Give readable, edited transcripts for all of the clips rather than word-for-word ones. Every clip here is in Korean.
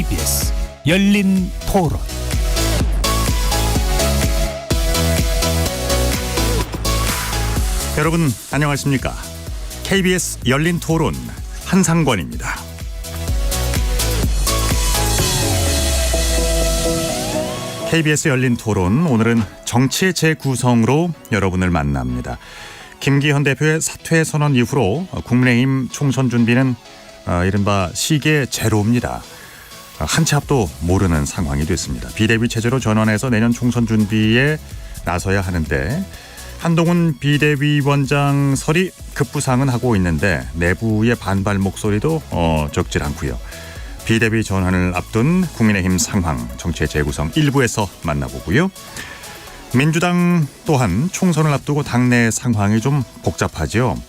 KBS 열린 토론. 여러분 안녕하십니까? KBS 열린 토론 한상권입니다. KBS 열린 토론, 오늘은 정치의 재구성으로 여러분을 만납니다. 김기현 대표의 사퇴 선언 이후로 국민의힘 총선 준비는 이른바 시계 제로입니다. 한 치 앞도 모르는 상황이 됐습니다. 비대위 체제로 전환해서 내년 총선 준비에 나서야 하는데 한동훈 비대위원장설이 급부상은 하고 있는데 내부의 반발 목소리도 적질 않고요. 비대위 전환을 앞둔 국민의힘 상황, 정치의 재구성 일부에서 만나보고요. 민주당 또한 총선을 앞두고 당내 상황이 좀 복잡하죠.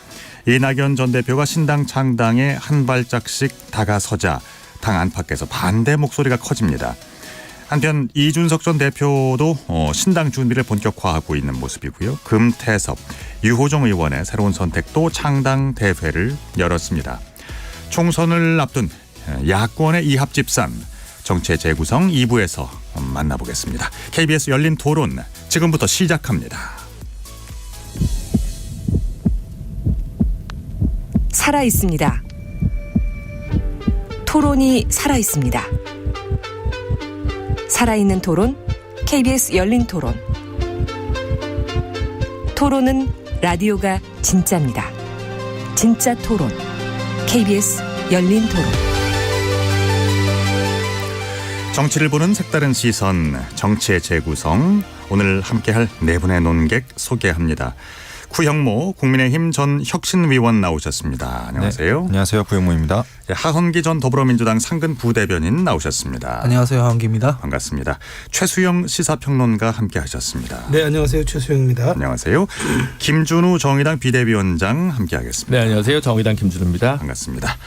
이낙연 전 대표가 신당 창당에 한 발짝씩 다가서자 당 안팎에서 반대 목소리가 커집니다. 한편 이준석 전 대표도 신당 준비를 본격화하고 있는 모습이고요. 금태섭, 유호정 의원의 새로운 선택도 창당 대회를 열었습니다. 총선을 앞둔 야권의 이합집산, 정치의 재구성 2부에서 만나보겠습니다. KBS 열린 토론 지금부터 시작합니다. 살아있습니다. 토론이 살아있습니다. 살아있는 토론, KBS 열린 토론. 토론은 라디오가 진짜입니다. 진짜 토론, KBS 열린 토론. 정치를 보는 색다른 시선, 정치의 재구성. 오늘 함께할 네 분의 논객 소개합니다. 구형모 국민의힘 전 혁신위원 나오셨습니다. 안녕하세요. 네, 안녕하세요. 구형모입니다. 하헌기 전 더불어민주당 상근 부대변인 나오셨습니다. 안녕하세요. 하헌기입니다. 반갑습니다. 최수영 시사평론가 함께하셨습니다. 네, 안녕하세요. 최수영입니다. 안녕하세요. 김준우 정의당 비대위원장 함께하겠습니다. 네, 안녕하세요. 정의당 김준우입니다. 반갑습니다.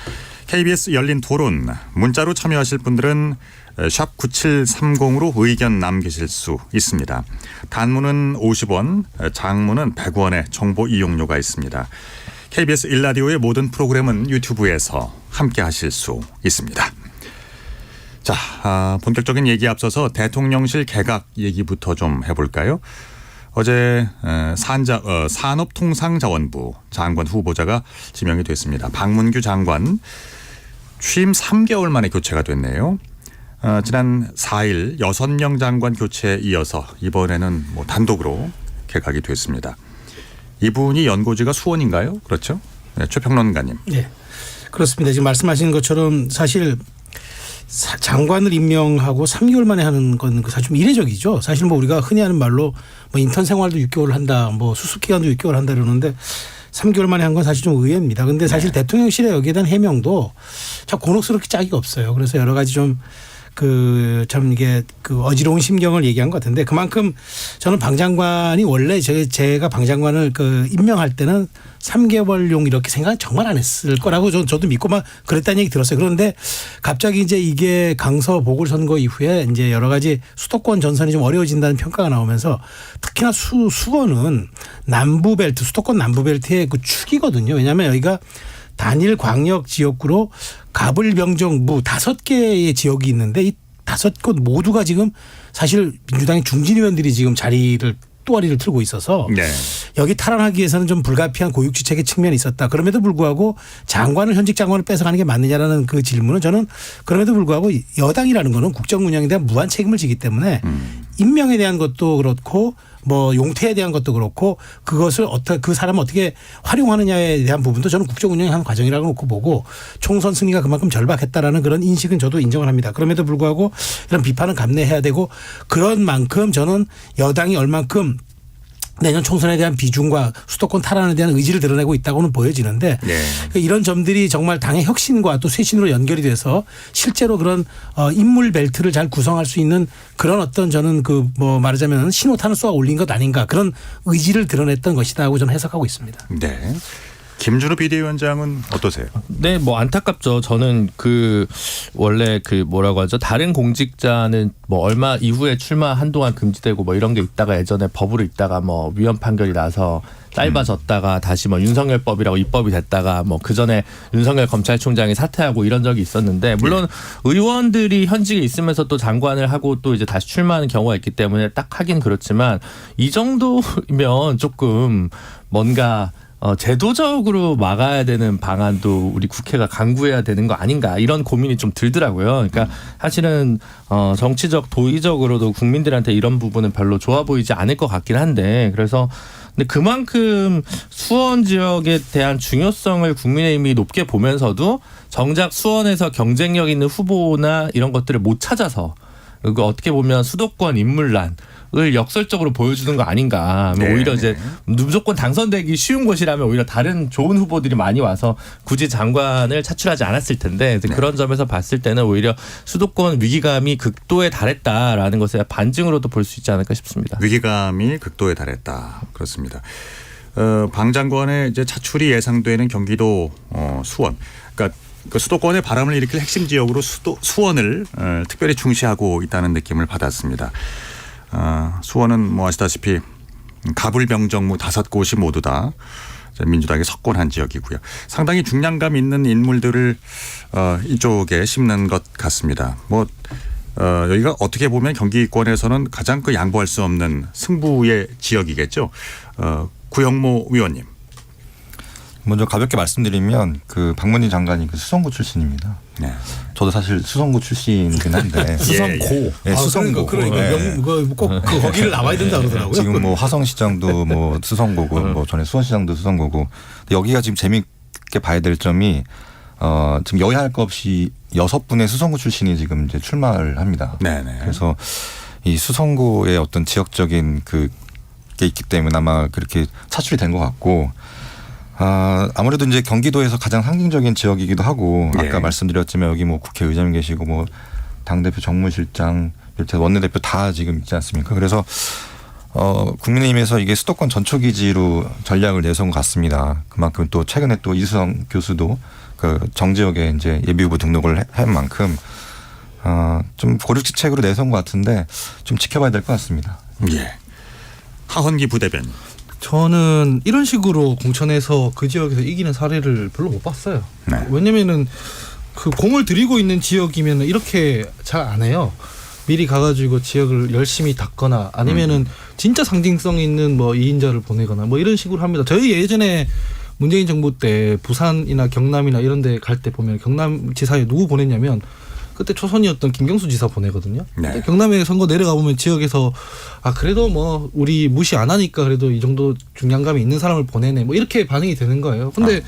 KBS 열린 토론, 문자로 참여하실 분들은 샵 9730으로 의견 남기실 수 있습니다. 단문은 50원, 장문은 100원의 정보 이용료가 있습니다. KBS 1라디오의 모든 프로그램은 유튜브에서 함께 하실 수 있습니다. 자, 본격적인 얘기에 앞서서 대통령실 개각 얘기부터 좀 해볼까요? 어제 산업통상자원부 장관 후보자가 지명이 됐습니다. 박문규 장관 취임 3개월 만에 교체가 됐네요. 지난 4일 6명 장관 교체에 이어서 이번에는 단독으로 개각이 됐습니다. 이분이 연고지가 수원인가요? 그렇죠? 네, 최평론가님. 네, 그렇습니다. 지금 말씀하신 것처럼 사실 장관을 임명하고 3개월 만에 하는 건 사실 좀 이례적이죠. 사실 우리가 흔히 하는 말로 인턴 생활도 6개월 한다, 수습 기간도 6개월 한다 그러는데 3개월 만에 한 건 사실 좀 의외입니다. 그런데 사실 대통령실에 여기에 대한 해명도 참 곤혹스럽게 짝이 없어요. 그래서 여러 가지 좀 참 이게 어지러운 심경을 얘기한 것 같은데, 그만큼 저는 방 장관이 원래 제가 방 장관을 임명할 때는 3개월용 이렇게 생각 정말 안 했을 거라고 저도 믿고 막 그랬다는 얘기 들었어요. 그런데 갑자기 이제 이게 강서 보궐선거 이후에 이제 여러 가지 수도권 전선이 좀 어려워진다는 평가가 나오면서 특히나 수원은 남부벨트, 수도권 남부벨트의 축이거든요. 왜냐하면 여기가 단일 광역 지역구로 갑을, 병정, 무 5개의 지역이 있는데 이 5곳 모두가 지금 사실 민주당의 중진 의원들이 지금 또아리를 틀고 있어서 네. 여기 탈환하기 위해서는 좀 불가피한 고육지책의 측면이 있었다. 그럼에도 불구하고 현직 장관을 뺏어가는 게 맞느냐라는 그 질문은 저는 그럼에도 불구하고 여당이라는 거는 국정 운영에 대한 무한 책임을 지기 때문에 임명에 대한 것도 그렇고 용태에 대한 것도 그렇고 그것을 그 사람을 어떻게 활용하느냐에 대한 부분도 저는 국정 운영의 한 과정이라고 놓고 보고 총선 승리가 그만큼 절박했다라는 그런 인식은 저도 인정을 합니다. 그럼에도 불구하고 이런 비판은 감내해야 되고, 그런 만큼 저는 여당이 얼만큼 내년 총선에 대한 비중과 수도권 탈환에 대한 의지를 드러내고 있다고는 보여지는데, 네. 이런 점들이 정말 당의 혁신과 또 쇄신으로 연결이 돼서 실제로 그런 인물 벨트를 잘 구성할 수 있는 그런 어떤 저는 말하자면 신호탄을 쏘아 올린 것 아닌가, 그런 의지를 드러냈던 것이다 하고 저는 해석하고 있습니다. 네. 김준호 비대위원장은 어떠세요? 네, 뭐 안타깝죠. 저는 원래 뭐라고 하죠? 다른 공직자는 뭐 얼마 이후에 출마 한동안 금지되고 뭐 이런 게 있다가 예전에 법으로 있다가 뭐 위헌 판결이 나서 짧아졌다가 다시 뭐 윤석열법이라고 입법이 됐다가 뭐 그 전에 윤석열 검찰총장이 사퇴하고 이런 적이 있었는데 물론 의원들이 현직에 있으면서 또 장관을 하고 또 이제 다시 출마하는 경우가 있기 때문에 딱 하긴 그렇지만 이 정도면 조금 뭔가 제도적으로 막아야 되는 방안도 우리 국회가 강구해야 되는 거 아닌가 이런 고민이 좀 들더라고요. 그러니까 사실은 정치적 도의적으로도 국민들한테 이런 부분은 별로 좋아 보이지 않을 것 같긴 한데 그래서 근데 그만큼 수원 지역에 대한 중요성을 국민의힘이 높게 보면서도 정작 수원에서 경쟁력 있는 후보나 이런 것들을 못 찾아서 어떻게 보면 수도권 인물난 을 역설적으로 보여주는 거 아닌가. 네, 오히려 이제 무조건 당선되기 쉬운 곳이라면 오히려 다른 좋은 후보들이 많이 와서 굳이 장관을 차출하지 않았을 텐데 그런 점에서 봤을 때는 오히려 수도권 위기감이 극도에 달했다라는 것의 반증으로도 볼 수 있지 않을까 싶습니다. 위기감이 극도에 달했다. 그렇습니다. 방 장관의 이제 차출이 예상되는 경기도 수원. 그러니까 그 수도권의 바람을 일으킬 핵심 지역으로 수원을 특별히 중시하고 있다는 느낌을 받았습니다. 수원은 뭐 아시다시피 가불병정무 5곳이 모두 다 민주당에 석권한 지역이고요. 상당히 중량감 있는 인물들을 이쪽에 심는 것 같습니다. 뭐 여기가 어떻게 보면 경기권에서는 가장 양보할 수 없는 승부의 지역이겠죠. 구영모 위원님. 먼저 가볍게 말씀드리면 박문희 장관이 수성구 출신입니다. 네. 저도 사실 수성구 출신이긴 한데 수성고. 네, 수성고. 꼭 거기를 나와야 된다 그러더라고요. 지금 뭐 화성시장도 뭐 수성고고 뭐 전에 수원시장도 수성고고 여기가 지금 재밌게 봐야 될 점이 지금 여야 할 것 없이 6분의 수성구 출신이 지금 이제 출마를 합니다. 네네. 그래서 이 수성구의 어떤 지역적인 게 있기 때문에 아마 그렇게 차출이 된 것 같고. 아무래도 이제 경기도에서 가장 상징적인 지역이기도 하고 아까 말씀드렸지만 여기 뭐 국회의장님 계시고 뭐 당대표 정무실장 원내대표 다 지금 있지 않습니까? 그래서 국민의힘에서 이게 수도권 전초기지로 전략을 내세운 것 같습니다. 그만큼 또 최근에 또 이수성 교수도 정지역에 이제 예비후보 등록을 한 만큼 좀 고르지책으로 내세운 것 같은데 좀 지켜봐야 될 것 같습니다. 예. 하헌기 부대변인. 저는 이런 식으로 공천에서 그 지역에서 이기는 사례를 별로 못 봤어요. 네. 왜냐면은 공을 들이고 있는 지역이면 이렇게 잘 안 해요. 미리 가가지고 지역을 열심히 닦거나 아니면은 진짜 상징성 있는 뭐 2인자를 보내거나 뭐 이런 식으로 합니다. 저희 예전에 문재인 정부 때 부산이나 경남이나 이런 데 갈 때 보면 경남 지사에 누구 보냈냐면 그때 초선이었던 김경수 지사 보내거든요. 네. 경남에 선거 내려가 보면 지역에서 그래도 뭐 우리 무시 안 하니까 그래도 이 정도 중량감이 있는 사람을 보내네 뭐 이렇게 반응이 되는 거예요. 근데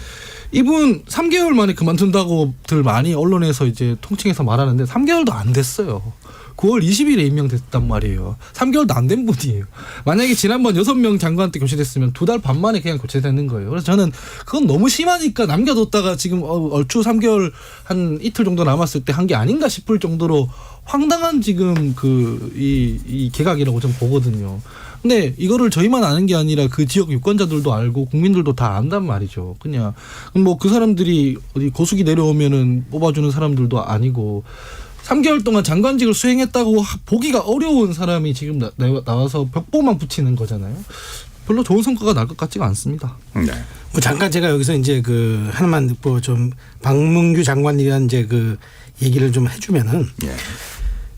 이분 3개월 만에 그만둔다고들 많이 언론에서 이제 통칭해서 말하는데 3개월도 안 됐어요. 9월 20일에 임명됐단 말이에요. 3개월도 안 된 분이에요. 만약에 지난번 6명 장관 때 교체됐으면 2달 반 만에 그냥 교체되는 거예요. 그래서 저는 그건 너무 심하니까 남겨뒀다가 지금 얼추 3개월 한 이틀 정도 남았을 때 한 게 아닌가 싶을 정도로 황당한 지금 이 개각이라고 좀 보거든요. 근데 이거를 저희만 아는 게 아니라 그 지역 유권자들도 알고 국민들도 다 안단 말이죠. 그냥 뭐 그 사람들이 어디 고수기 내려오면은 뽑아주는 사람들도 아니고 3개월 동안 장관직을 수행했다고 보기가 어려운 사람이 지금 나와서 벽보만 붙이는 거잖아요. 별로 좋은 성과가 날 것 같지가 않습니다. 네. 뭐 잠깐 제가 여기서 이제 하나만 뭐 좀 박문규 장관이란 이제 얘기를 좀 해주면은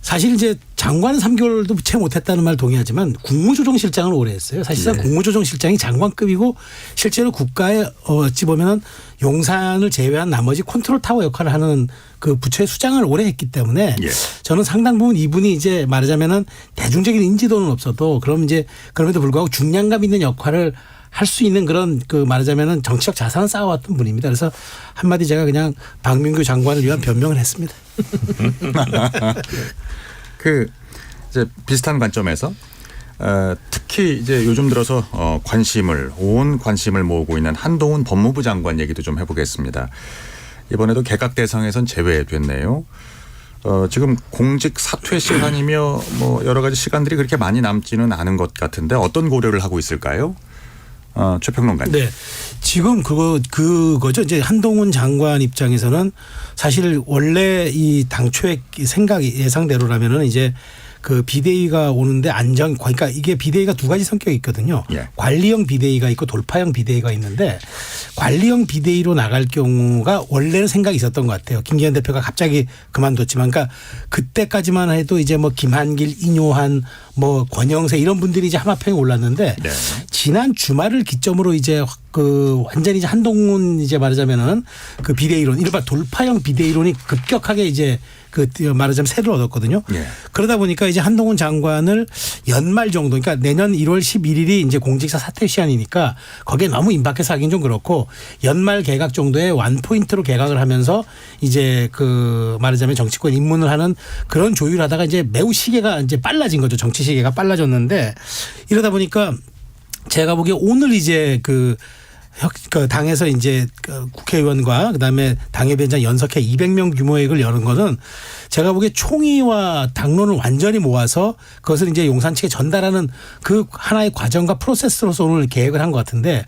사실 이제 장관 3개월도 채 못했다는 말 동의하지만 국무조정실장을 오래 했어요. 사실상 국무조정실장이 장관급이고 실제로 국가에 어찌 보면은 용산을 제외한 나머지 컨트롤 타워 역할을 하는 그 부처의 수장을 오래 했기 때문에 저는 상당 부분 이분이 이제 말하자면은 대중적인 인지도는 없어도 그럼 이제 그럼에도 불구하고 중량감 있는 역할을 할 수 있는 그런 말하자면은 정치적 자산을 쌓아왔던 분입니다. 그래서 한마디 제가 그냥 박민규 장관을 위한 변명을 했습니다. 이제 비슷한 관점에서 특히 이제 요즘 들어서 온 관심을 모으고 있는 한동훈 법무부 장관 얘기도 좀 해보겠습니다. 이번에도 개각 대상에선 제외됐네요. 지금 공직 사퇴 시간이며 뭐 여러 가지 시간들이 그렇게 많이 남지는 않은 것 같은데 어떤 고려를 하고 있을까요? 최평론가님. 네. 지금 그거죠. 이제 한동훈 장관 입장에서는 사실 원래 이 당초의 생각이 예상대로라면은 이제 그 비대위가 오는데 그러니까 이게 비대위가 두 가지 성격이 있거든요. 예. 관리형 비대위가 있고 돌파형 비대위가 있는데 관리형 비대위로 나갈 경우가 원래는 생각이 있었던 것 같아요. 김기현 대표가 갑자기 그만뒀지만 그러니까 그때까지만 해도 이제 뭐 김한길, 인요한 뭐 권영세 이런 분들이 이제 하마평에 올랐는데 네. 지난 주말을 기점으로 이제 그 완전히 이제 한동훈 이제 말하자면은 그 비대위론 이른바 돌파형 비대위론이 급격하게 이제 그 말하자면 세를 얻었거든요. 예. 그러다 보니까 이제 한동훈 장관을 연말 정도 그러니까 내년 1월 11일이 이제 공직사 사퇴 시한이니까 거기에 너무 임박해서 하긴 좀 그렇고 연말 개각 정도의 완포인트로 개각을 하면서 이제 그 말하자면 정치권 입문을 하는 그런 조율하다가 이제 매우 시계가 이제 빨라진 거죠. 정치 시계가 빨라졌는데 이러다 보니까 제가 보기에 오늘 이제 그 당에서 이제 국회의원과 그다음에 당협위원장 연석회 200명 규모의 걸 여는 거는 제가 보기에 총의와 당론을 완전히 모아서 그것을 이제 용산 측에 전달하는 그 하나의 과정과 프로세스로서 오늘 계획을 한 것 같은데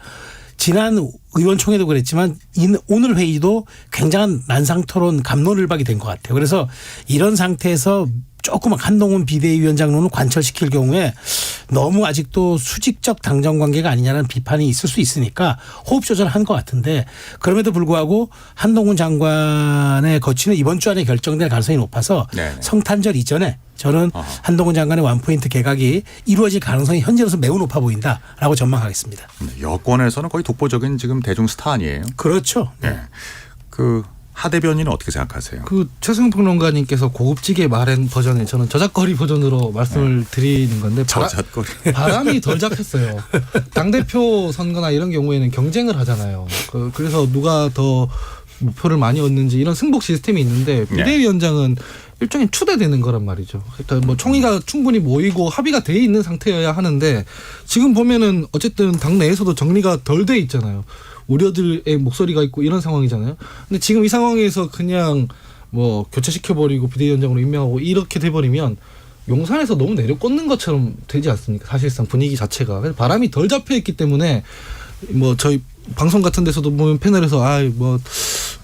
지난 의원총회도 그랬지만 오늘 회의도 굉장한 난상토론 갑론을박이 된 것 같아요. 그래서 이런 상태에서 조금 한동훈 비대위원장론을 관철시킬 경우에 너무 아직도 수직적 당정 관계가 아니냐는 비판이 있을 수 있으니까 호흡 조절한 것 같은데 그럼에도 불구하고 한동훈 장관의 거취는 이번 주 안에 결정될 가능성이 높아서 네네. 성탄절 이전에 저는 한동훈 장관의 완포인트 개각이 이루어질 가능성이 현재로서 매우 높아 보인다라고 전망하겠습니다. 여권에서는 거의 독보적인 지금 대중 스타 아니에요? 그렇죠. 네. 그 하 대변인은 어떻게 생각하세요? 그 최승훈 평론가님께서 고급지게 말한 버전에 저는 저작거리 버전으로 말씀을 드리는 건데 저잣거리. 바람이 덜 잡혔어요. 당대표 선거나 이런 경우에는 경쟁을 하잖아요. 그래서 누가 더 표를 많이 얻는지 이런 승복 시스템이 있는데 비대위원장은 일종의 추대되는 거란 말이죠. 그러니까 뭐 총의가 충분히 모이고 합의가 돼 있는 상태여야 하는데 지금 보면은 어쨌든 당 내에서도 정리가 덜 돼 있잖아요. 우려들의 목소리가 있고 이런 상황이잖아요. 근데 지금 이 상황에서 그냥 뭐 교체시켜버리고 비대위원장으로 임명하고 이렇게 돼버리면 용산에서 너무 내려 꽂는 것처럼 되지 않습니까? 사실상 분위기 자체가. 그래서 바람이 덜 잡혀 있기 때문에 뭐 저희 방송 같은 데서도 보면 패널에서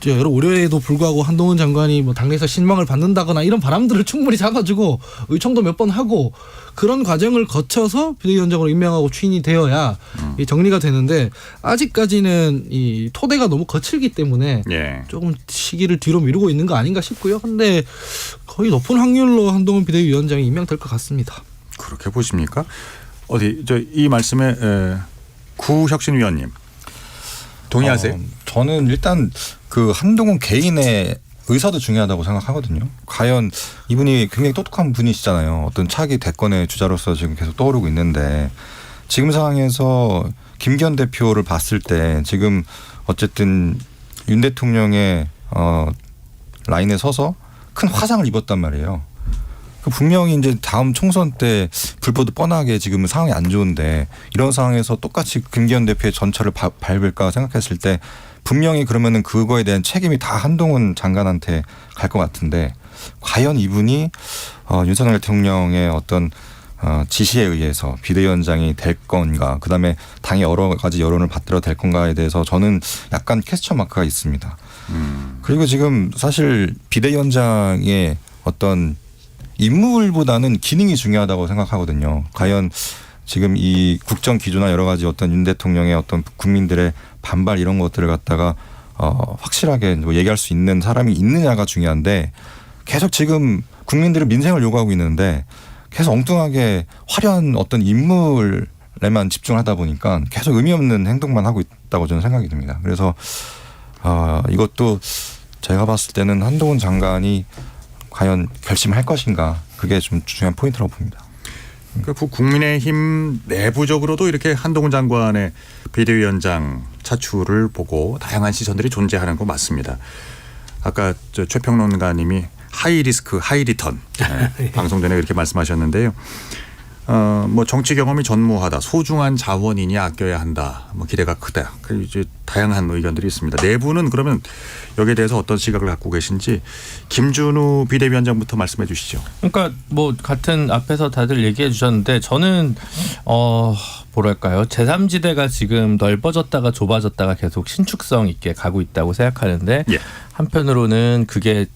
여러 우려에도 불구하고 한동훈 장관이 뭐 당내에서 신망을 받는다거나 이런 바람들을 충분히 잡아주고 의총도 몇 번 하고 그런 과정을 거쳐서 비대위원장으로 임명하고 추인이 되어야 이 정리가 되는데 아직까지는 이 토대가 너무 거칠기 때문에 조금 시기를 뒤로 미루고 있는 거 아닌가 싶고요. 근데 거의 높은 확률로 한동훈 비대위원장이 임명될 것 같습니다. 그렇게 보십니까? 이 말씀에 구혁신위원님 동의하세요? 저는 일단 그 한동훈 개인의 의사도 중요하다고 생각하거든요. 과연 이분이 굉장히 똑똑한 분이시잖아요. 어떤 차기 대권의 주자로서 지금 계속 떠오르고 있는데 지금 상황에서 김기현 대표를 봤을 때 지금 어쨌든 윤 대통령의 라인에 서서 큰 화상을 입었단 말이에요. 분명히 이제 다음 총선 때 불보듯 뻔하게 지금은 상황이 안 좋은데 이런 상황에서 똑같이 김기현 대표의 전철을 밟을까 생각했을 때 분명히 그러면은 그거에 대한 책임이 다 한동훈 장관한테 갈 것 같은데 과연 이분이 윤석열 대통령의 어떤 지시에 의해서 비대위원장이 될 건가 그다음에 당의 여러 가지 여론을 받들어 될 건가에 대해서 저는 약간 퀘스천 마크가 있습니다. 그리고 지금 사실 비대위원장의 어떤 인물보다는 기능이 중요하다고 생각하거든요. 과연 지금 이 국정 기조나 여러 가지 어떤 윤 대통령의 어떤 국민들의 반발 이런 것들을 갖다가 확실하게 뭐 얘기할 수 있는 사람이 있느냐가 중요한데 계속 지금 국민들은 민생을 요구하고 있는데 계속 엉뚱하게 화려한 어떤 인물에만 집중하다 보니까 계속 의미 없는 행동만 하고 있다고 저는 생각이 듭니다. 그래서 이것도 제가 봤을 때는 한동훈 장관이 과연 결심할 것인가 그게 좀 중요한 포인트라고 봅니다. 그 국민의힘 내부적으로도 이렇게 한동훈 장관의 비대위원장 차출을 보고 다양한 시선들이 존재하는 거 맞습니다. 아까 최평론가님이 하이 리스크 하이 리턴 방송 전에 이렇게 말씀하셨는데요. 뭐 정치 경험이 전무하다, 소중한 자원이니 아껴야 한다, 뭐 기대가 크다. 그 이제 다양한 의견들이 있습니다. 내부는 그러면 여기에 대해서 어떤 시각을 갖고 계신지 김준우 비대위원장부터 말씀해 주시죠. 그러니까 뭐 같은 앞에서 다들 얘기해 주셨는데 저는 뭐랄까요, 제3지대가 지금 넓어졌다가 좁아졌다가 계속 신축성 있게 가고 있다고 생각하는데 예. 한편으로는 그게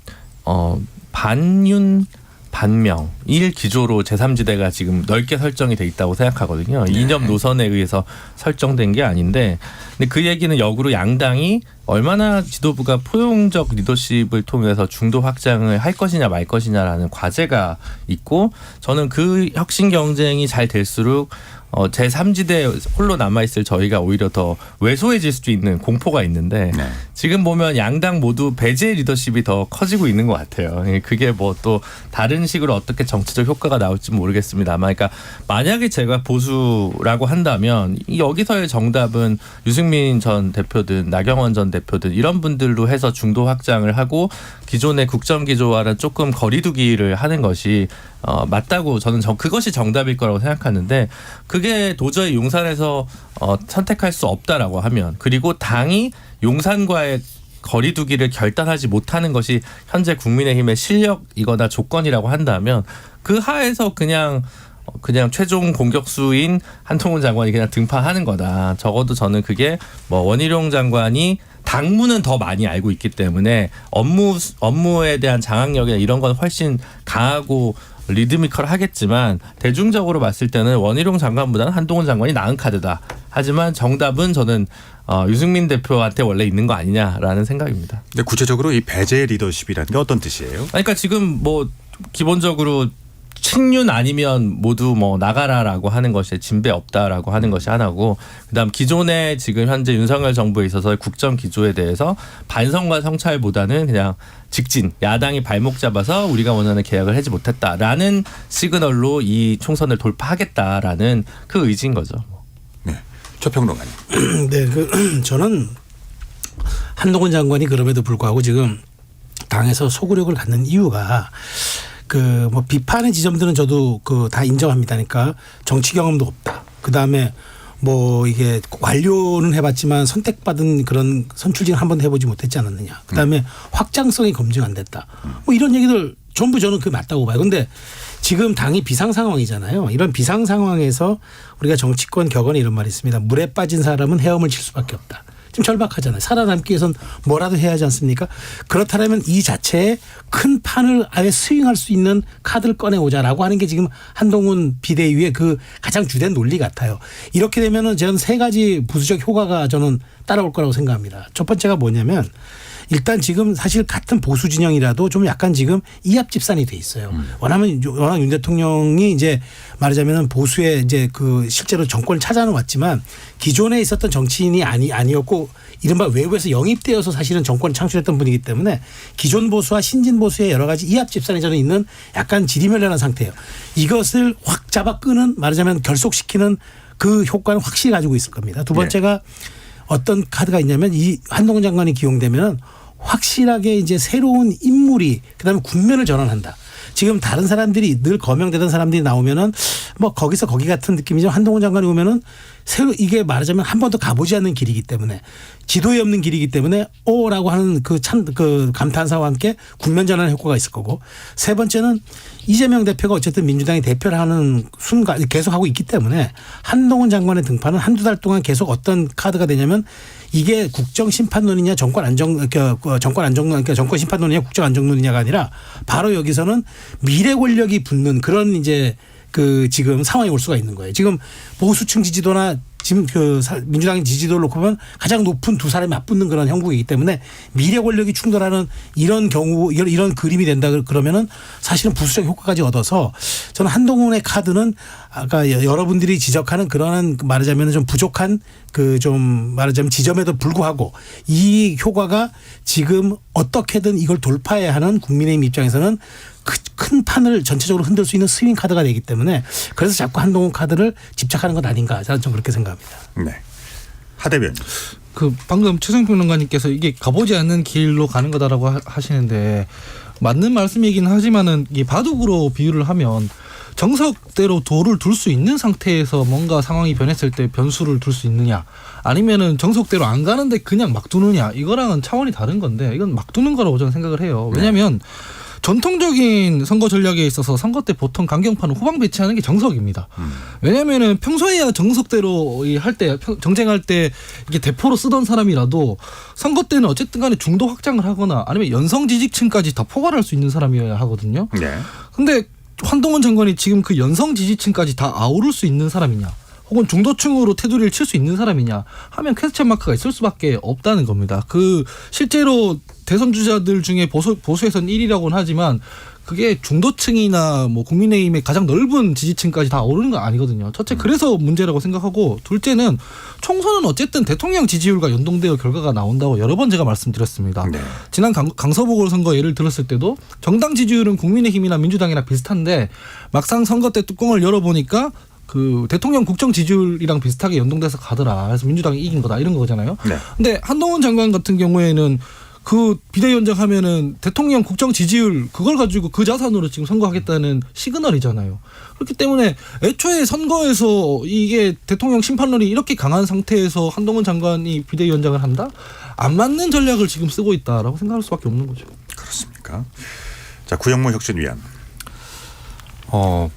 반윤 반명 일 기조로 제3지대가 지금 넓게 설정이 돼 있다고 생각하거든요. 이념 노선에 의해서 설정된 게 아닌데, 근데 그 얘기는 역으로 양당이 얼마나 지도부가 포용적 리더십을 통해서 중도 확장을 할 것이냐 말 것이냐라는 과제가 있고, 저는 그 혁신 경쟁이 잘 될수록 제3지대 홀로 남아있을 저희가 오히려 더 왜소해질 수도 있는 공포가 있는데 네. 지금 보면 양당 모두 배제 리더십이 더 커지고 있는 것 같아요. 그게 뭐 또 다른 식으로 어떻게 정치적 효과가 나올지 모르겠습니다만, 그러니까 만약에 제가 보수라고 한다면 여기서의 정답은 유승민 전 대표든 나경원 전 대표든 이런 분들로 해서 중도 확장을 하고 기존의 국정기조와는 조금 거리두기를 하는 것이 맞다고 저는 그것이 정답일 거라고 생각하는데, 그게 도저히 용산에서 선택할 수 없다라고 하면, 그리고 당이 용산과의 거리두기를 결단하지 못하는 것이 현재 국민의힘의 실력이거나 조건이라고 한다면 그 하에서 그냥 최종 공격수인 한동훈 장관이 그냥 등판하는 거다. 적어도 저는 그게 뭐 원희룡 장관이 당무는 더 많이 알고 있기 때문에 업무에 대한 장악력이나 이런 건 훨씬 강하고 리드미컬하겠지만 대중적으로 봤을 때는 원희룡 장관보다는 한동훈 장관이 나은 카드다. 하지만 정답은 저는 유승민 대표한테 원래 있는 거 아니냐라는 생각입니다. 근데 구체적으로 이 배제 리더십이라는 게 어떤 뜻이에요? 그러니까 지금 뭐 기본적으로 친윤 아니면 모두 뭐 나가라라고 하는 것이 진배 없다라고 하는 것이 하나고, 그다음 기존에 지금 현재 윤석열 정부에 있어서 국정 기조에 대해서 반성과 성찰보다는 그냥 직진, 야당이 발목 잡아서 우리가 원하는 계약을 하지 못했다라는 시그널로 이 총선을 돌파하겠다라는 그 의지인 거죠. 네, 최평론가님. 네, 저는 한동훈 장관이 그럼에도 불구하고 지금 당에서 소구력을 갖는 이유가 뭐 비판의 지점들은 저도 다 인정합니다. 그러니까 정치 경험도 없다. 그 다음에 뭐 이게 완료는 해봤지만 선택받은 그런 선출직을 한번 해보지 못했지 않았느냐. 그 다음에 확장성이 검증 안 됐다. 뭐 이런 얘기들 전부 저는 그게 맞다고 봐요. 근데 지금 당이 비상 상황이잖아요. 이런 비상 상황에서 우리가 정치권 격언에 이런 말이 있습니다. 물에 빠진 사람은 헤엄을 칠 수밖에 없다. 지금 절박하잖아요. 살아남기 위해선 뭐라도 해야 하지 않습니까? 그렇다면 이 자체에 큰 판을 아예 스윙할 수 있는 카드를 꺼내오자라고 하는 게 지금 한동훈 비대위의 그 가장 주된 논리 같아요. 이렇게 되면은 저는 세 가지 부수적 효과가 저는 따라올 거라고 생각합니다. 첫 번째가 뭐냐면, 일단 지금 사실 같은 보수 진영이라도 좀 약간 지금 이합 집산이 돼 있어요. 워낙 윤 대통령이 이제 말하자면 보수의 이제 실제로 정권을 찾아는 왔지만 기존에 있었던 정치인이 아니었고 이른바 외부에서 영입되어서 사실은 정권을 창출했던 분이기 때문에 기존 보수와 신진 보수의 여러 가지 이합 집산이 저는 있는 약간 지리멸렬한 상태예요. 이것을 확 잡아 끄는, 말하자면 결속시키는 그 효과는 확실히 가지고 있을 겁니다. 두 번째가 어떤 카드가 있냐면, 이 한동훈 장관이 기용되면 확실하게 이제 새로운 인물이 그다음에 국면을 전환한다. 지금 다른 사람들이 늘 거명되던 사람들이 나오면은 뭐 거기서 거기 같은 느낌이지만 한동훈 장관이 오면은 새로 이게 말하자면 한 번도 가보지 않는 길이기 때문에, 지도에 없는 길이기 때문에 오라고 하는 그 감탄사와 함께 국면 전환 효과가 있을 거고, 세 번째는 이재명 대표가 어쨌든 민주당이 대표를 하는 순간 계속 하고 있기 때문에 한동훈 장관의 등판은 한두 달 동안 계속 어떤 카드가 되냐면, 이게 국정 심판론이냐 정권 심판론이냐 국정 안정론이냐가 아니라 바로 여기서는 미래 권력이 붙는 그런 이제 지금 상황이 올 수가 있는 거예요. 지금 보수층 지지도나 지금 민주당 지지도를 놓고 보면 가장 높은 두 사람이 맞붙는 그런 형국이기 때문에 미래 권력이 충돌하는 이런 경우, 이런 그림이 된다 그러면은 사실은 부수적 효과까지 얻어서, 저는 한동훈의 카드는 아까 여러분들이 지적하는 그러한 말하자면 좀 부족한 좀 말하자면 지점에도 불구하고 이 효과가 지금 어떻게든 이걸 돌파해야 하는 국민의힘 입장에서는 큰 판을 전체적으로 흔들 수 있는 스윙 카드가 되기 때문에, 그래서 자꾸 한동훈 카드를 집착하는 것 아닌가, 저는 좀 그렇게 생각합니다. 네, 하 대변인. 방금 최성평론가님께서 이게 가보지 않는 길로 가는 거다라고 하시는데 맞는 말씀이긴 하지만은 이 바둑으로 비유를 하면 정석대로 도를 둘 수 있는 상태에서 뭔가 상황이 변했을 때 변수를 둘 수 있느냐, 아니면은 정석대로 안 가는데 그냥 막 두느냐, 이거랑은 차원이 다른 건데 이건 막 두는 거라고 저는 생각을 해요. 왜냐하면 전통적인 선거 전략에 있어서 선거 때 보통 강경파는 후방 배치하는 게 정석입니다. 왜냐하면은 평소에야 정석대로 할 때 정쟁할 때 이게 대포로 쓰던 사람이라도 선거 때는 어쨌든 간에 중도 확장을 하거나 아니면 연성 지지층까지 다 포괄할 수 있는 사람이어야 하거든요. 네. 근데 한동훈 장관이 지금 그 연성 지지층까지 다 아우를 수 있는 사람이냐, 혹은 중도층으로 테두리를 칠 수 있는 사람이냐 하면 퀘스천 마크가 있을 수밖에 없다는 겁니다. 그 실제로 대선 주자들 중에 보수에서는 1위라고는 하지만 그게 중도층이나 뭐 국민의힘의 가장 넓은 지지층까지 다 오르는 건 아니거든요. 첫째, 그래서 문제라고 생각하고, 둘째는 총선은 어쨌든 대통령 지지율과 연동되어 결과가 나온다고 여러 번 제가 말씀드렸습니다. 네. 지난 강서보궐선거 예를 들었을 때도 정당 지지율은 국민의힘이나 민주당이랑 비슷한데 막상 선거 때 뚜껑을 열어보니까 그 대통령 국정 지지율이랑 비슷하게 연동돼서 가더라. 그래서 민주당이 이긴 거다, 이런 거잖아요. 네. 근데 한동훈 장관 같은 경우에는 그 비대위원장 하면은 대통령 국정 지지율 그걸 가지고 그 자산으로 지금 선거하겠다는 시그널이잖아요. 그렇기 때문에 애초에 선거에서 이게 대통령 심판론이 이렇게 강한 상태에서 한동훈 장관이 비대위원장을 한다? 안 맞는 전략을 지금 쓰고 있다라고 생각할 수밖에 없는 거죠. 그렇습니까? 자, 구영모 혁신위원.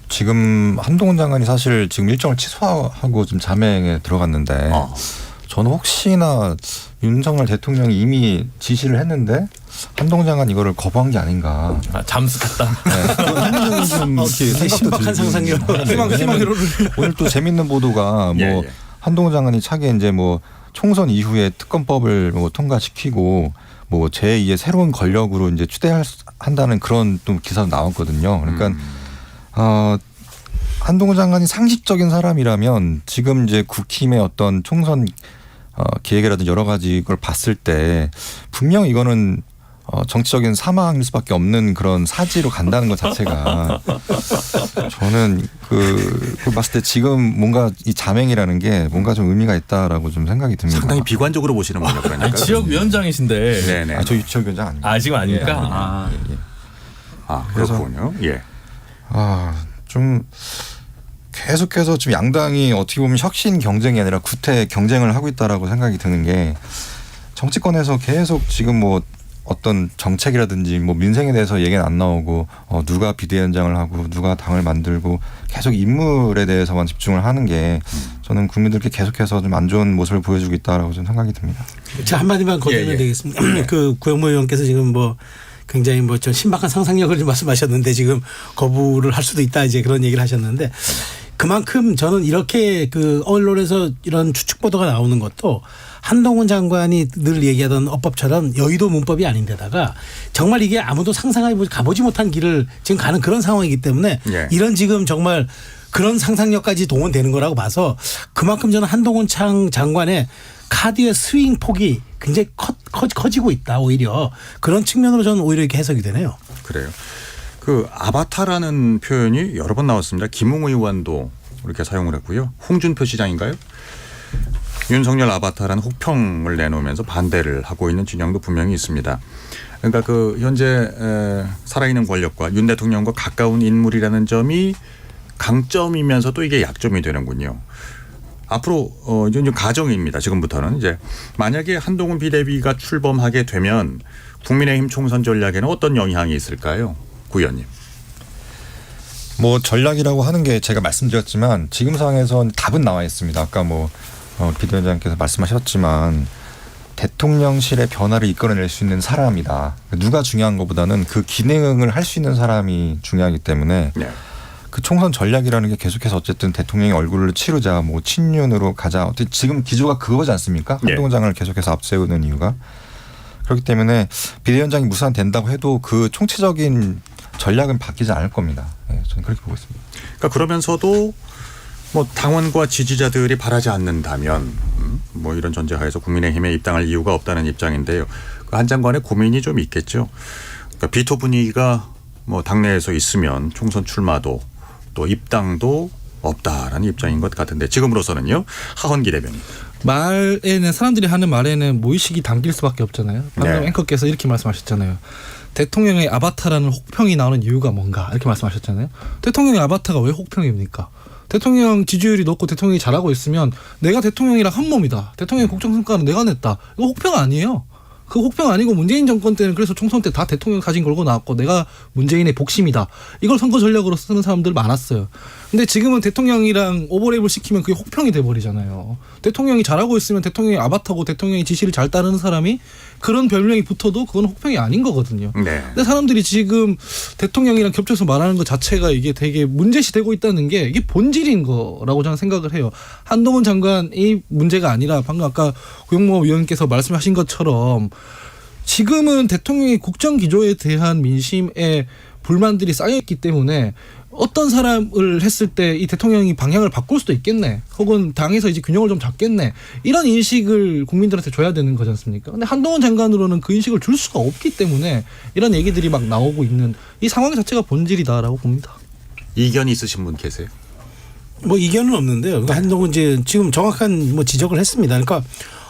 지금 한동훈 장관이 사실 지금 일정을 취소하고 좀 자맹에 들어갔는데 저는 혹시나 윤석열 대통령이 이미 지시를 했는데 한동훈 장관 이거를 거부한 게 아닌가. 잠수 탔다. 네. 좀 이렇게 생각도 신박한 상상력. 희망으로 오늘 또 재밌는 보도가 뭐 예. 한동훈 장관이 차기 이제 뭐 총선 이후에 특검법을 뭐 통과시키고 뭐 제2의 새로운 권력으로 이제 추대한다는 그런 또 기사도 나왔거든요. 그러니까 한동훈 장관이 상식적인 사람이라면 지금 이제 국힘의 어떤 총선 기획이라든지 여러 가지 걸 봤을 때 분명 이거는 정치적인 사망일 수밖에 없는 그런 사지로 간다는 것 자체가 저는 그 봤을 때 지금 뭔가 이 자맹이라는 게 뭔가 좀 의미가 있다라고 좀 생각이 듭니다. 상당히 비관적으로 보시는군요. 그러니까. 아니, 지역위원장이신데. 네네. 저 지역위원장 아닙니다. 지금 아닙니까? 예. 그렇군요. 예. 좀 계속해서 지금 양당이 어떻게 보면 혁신 경쟁이 아니라 구태 경쟁을 하고 있다라고 생각이 드는 게, 정치권에서 계속 지금 뭐 어떤 정책이라든지 뭐 민생에 대해서 얘기는 안 나오고 누가 비대위원장을 하고 누가 당을 만들고 계속 인물에 대해서만 집중을 하는 게 저는 국민들께 계속해서 좀 안 좋은 모습을 보여주고 있다라고 저는 생각이 듭니다. 자, 한마디만 거두면 되겠습니다. 그 구영모 의원께서 지금 뭐 굉장히 뭐 좀 신박한 상상력을 좀 말씀하셨는데 지금 거부를 할 수도 있다, 이제 그런 얘기를 하셨는데, 그만큼 저는 이렇게 그 언론에서 이런 추측 보도가 나오는 것도 한동훈 장관이 늘 얘기하던 어법처럼 여의도 문법이 아닌데다가 정말 이게 아무도 가보지 못한 길을 지금 가는 그런 상황이기 때문에 이런 지금 정말 그런 상상력까지 동원되는 거라고 봐서 그만큼 저는 한동훈 장관의 카드의 스윙 폭이 굉장히 커지고 있다, 오히려 그런 측면으로 저는 오히려 이렇게 해석이 되네요. 그래요. 그 아바타라는 표현이 여러 번 나왔습니다. 김웅 의원도 이렇게 사용을 했고요. 홍준표 시장인가요? 윤석열 아바타라는 혹평을 내놓으면서 반대를 하고 있는 진영도 분명히 있습니다. 그러니까 그 현재 살아있는 권력과 윤 대통령과 가까운 인물이라는 점이 강점이면서도 이게 약점이 되는군요. 앞으로 이제 가정입니다. 지금부터는 이제 만약에 한동훈 비대위가 출범하게 되면 국민의힘 총선 전략에는 어떤 영향이 있을까요, 구 의원님? 뭐 전략이라고 하는 게 제가 말씀드렸지만 지금 상황에선 답은 나와 있습니다. 아까 뭐 비대위원장께서 말씀하셨지만 대통령실의 변화를 이끌어낼 수 있는 사람이다. 누가 중요한 것보다는 그 기능을 할 수 있는 사람이 중요하기 때문에 그 총선 전략이라는 게 계속해서 어쨌든 대통령의 얼굴을 치르자, 뭐 친윤으로 가자. 어쨌든 지금 기조가 그거지 않습니까? 한동훈 장관을 계속해서 앞세우는 이유가. 그렇기 때문에 비대위원장이 무산된다고 해도 그 총체적인 전략은 바뀌지 않을 겁니다. 네, 저는 그렇게 보고 있습니다. 그러니까 그러면서도 뭐 당원과 지지자들이 바라지 않는다면 뭐 이런 전제하에서 국민의힘에 입당할 이유가 없다는 입장인데요. 그 한 장관의 고민이 좀 있겠죠. 그러니까 비토 분위기가 뭐 당내에서 있으면 총선 출마도 또 입당도 없다라는 입장인 것 같은데, 지금으로서는요. 하헌기 대변인. 사람들이 하는 말에는 모의식이 담길 수밖에 없잖아요. 방금 앵커께서 이렇게 말씀하셨잖아요. 대통령의 아바타라는 혹평이 나오는 이유가 뭔가 이렇게 말씀하셨잖아요. 대통령의 아바타가 왜 혹평입니까? 대통령 지지율이 높고 대통령이 잘하고 있으면 내가 대통령이랑 한 몸이다. 대통령의 국정성과는 내가 냈다. 이거 혹평 아니에요. 그 혹평 아니고 문재인 정권 때는 그래서 총선 때 다 대통령 사진 걸고 나왔고 내가 문재인의 복심이다. 이걸 선거 전략으로 쓰는 사람들 많았어요. 근데 지금은 대통령이랑 오버랩을 시키면 그게 혹평이 돼버리잖아요. 대통령이 잘하고 있으면 대통령이 아바타고 대통령의 지시를 잘 따르는 사람이 그런 별명이 붙어도 그건 혹평이 아닌 거거든요. 네. 근데 사람들이 지금 대통령이랑 겹쳐서 말하는 것 자체가 이게 되게 문제시되고 있다는 게 이게 본질인 거라고 저는 생각을 해요. 한동훈 장관이 문제가 아니라 방금 아까 고용모 위원께서 말씀하신 것처럼 지금은 대통령의 국정기조에 대한 민심의 불만들이 쌓여있기 때문에 어떤 사람을 했을 때 이 대통령이 방향을 바꿀 수도 있겠네. 혹은 당에서 이제 균형을 좀 잡겠네. 이런 인식을 국민들한테 줘야 되는 거지 않습니까? 근데 한동훈 장관으로는 그 인식을 줄 수가 없기 때문에 이런 얘기들이 막 나오고 있는 이 상황 자체가 본질이다라고 봅니다. 이견이 있으신 분 계세요? 뭐 이견은 없는데요. 그러니까 한동훈 이제 지금 정확한 뭐 지적을 했습니다. 그러니까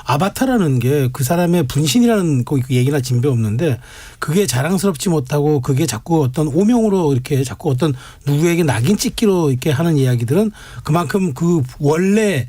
아바타라는 게 그 사람의 분신이라는 그 얘기나 진배 없는데 그게 자랑스럽지 못하고 그게 자꾸 어떤 오명으로 이렇게 자꾸 어떤 누구에게 낙인 찍기로 이렇게 하는 이야기들은 그만큼 그 원래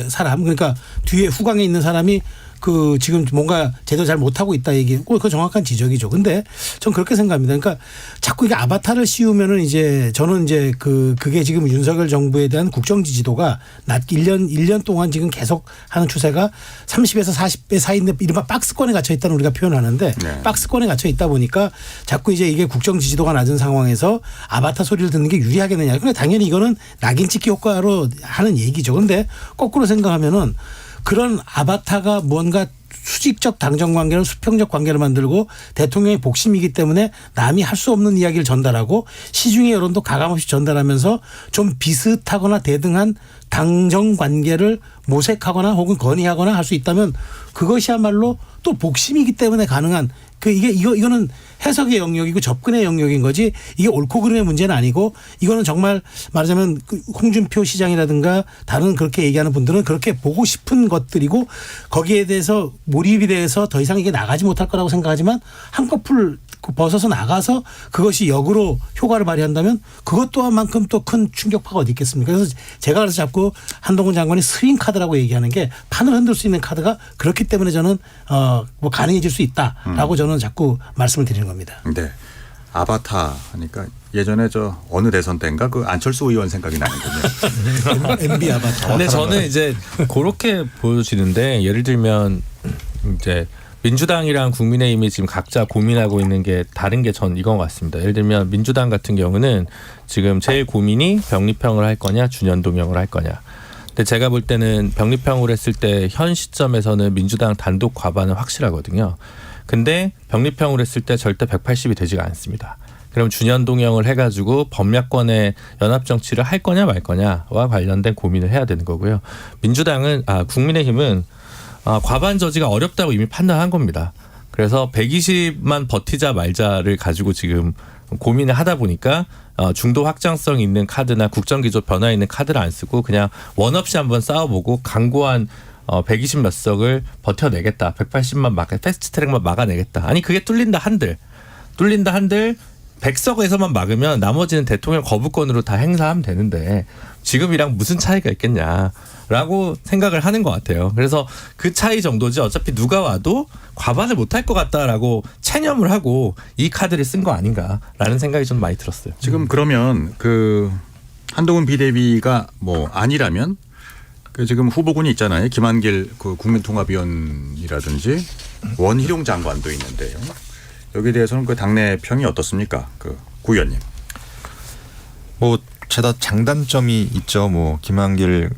사람 그러니까 뒤에 후광에 있는 사람이 그 지금 뭔가 제대로 잘 못하고 있다 얘기고 그 정확한 지적이죠. 근데 전 그렇게 생각합니다. 그러니까 자꾸 이게 아바타를 씌우면은 이제 저는 이제 그게 지금 윤석열 정부에 대한 국정 지지도가 낮 1년 동안 지금 계속 하는 추세가 30에서 40배 사이인데 이른바 박스권에 갇혀 있다는 우리가 표현하는데 네. 박스권에 갇혀 있다 보니까 자꾸 이제 이게 국정 지지도가 낮은 상황에서 아바타 소리를 듣는 게 유리하겠느냐. 근데 당연히 이거는 낙인 찍기 효과로 하는 얘기죠. 그런데 거꾸로 생각하면은 그런 아바타가 뭔가 수직적 당정 관계를 수평적 관계를 만들고 대통령의 복심이기 때문에 남이 할 수 없는 이야기를 전달하고 시중의 여론도 가감없이 전달하면서 좀 비슷하거나 대등한 당정 관계를 모색하거나 혹은 건의하거나 할 수 있다면 그것이야말로 또 복심이기 때문에 가능한 이거는 해석의 영역이고 접근의 영역인 거지 이게 옳고 그름의 문제는 아니고 이거는 정말 말하자면 홍준표 시장이라든가 다른 그렇게 얘기하는 분들은 그렇게 보고 싶은 것들이고 거기에 대해서 몰입이 돼서 더 이상 이게 나가지 못할 거라고 생각하지만 한꺼풀 벗어서 나가서 그것이 역으로 효과를 발휘한다면 그것 또한만큼 또 큰 충격파가 어디 있겠습니까? 그래서 제가 그래서 자꾸 한동훈 장관이 스윙 카드라고 얘기하는 게 판을 흔들 수 있는 카드가 그렇기 때문에 저는 뭐 가능해질 수 있다라고 저는 자꾸 말씀을 드리는 겁니다. 네. 아바타 하니까 예전에 저 어느 대선 때인가 그 안철수 의원 생각이 나는군요. MB 아바타. 근데 저는 이제 그렇게 보여지는데 예를 들면 이제 민주당이랑 국민의힘이 지금 각자 고민하고 있는 게 다른 게 전 이건 것 같습니다. 예를 들면 민주당 같은 경우는 지금 제일 고민이 병립형을 할 거냐 준연동형을 할 거냐. 근데 제가 볼 때는 병립형으로 했을 때 현 시점에서는 민주당 단독 과반은 확실하거든요. 근데 병립형으로 했을 때 절대 180이 되지가 않습니다. 그럼 준연동형을 해가지고 범야권의 연합정치를 할 거냐 말 거냐와 관련된 고민을 해야 되는 거고요. 국민의힘은 과반 저지가 어렵다고 이미 판단한 겁니다. 그래서 120만 버티자 말자를 가지고 지금 고민을 하다 보니까 중도 확장성 있는 카드나 국정기조 변화 있는 카드를 안 쓰고 그냥 원 없이 한번 싸워보고 강고한 120 몇 석을 버텨내겠다. 180만 패스트트랙만 막아내겠다. 아니 그게 뚫린다 한들 100석에서만 막으면 나머지는 대통령 거부권으로 다 행사하면 되는데 지금이랑 무슨 차이가 있겠냐라고 생각을 하는 것 같아요. 그래서 그 차이 정도지 어차피 누가 와도 과반을 못할 것 같다라고 체념을 하고 이 카드를 쓴 거 아닌가라는 생각이 좀 많이 들었어요. 지금 그러면 그 한동훈 비대위가 뭐 아니라면 그 지금 후보군이 있잖아요. 김한길 그 국민통합위원이라든지 원희룡 장관도 있는데요. 여기에 대해서는 그 당내 평이 어떻습니까? 그 구 의원님. 뭐 죄다 장단점이 있죠. 뭐 김한길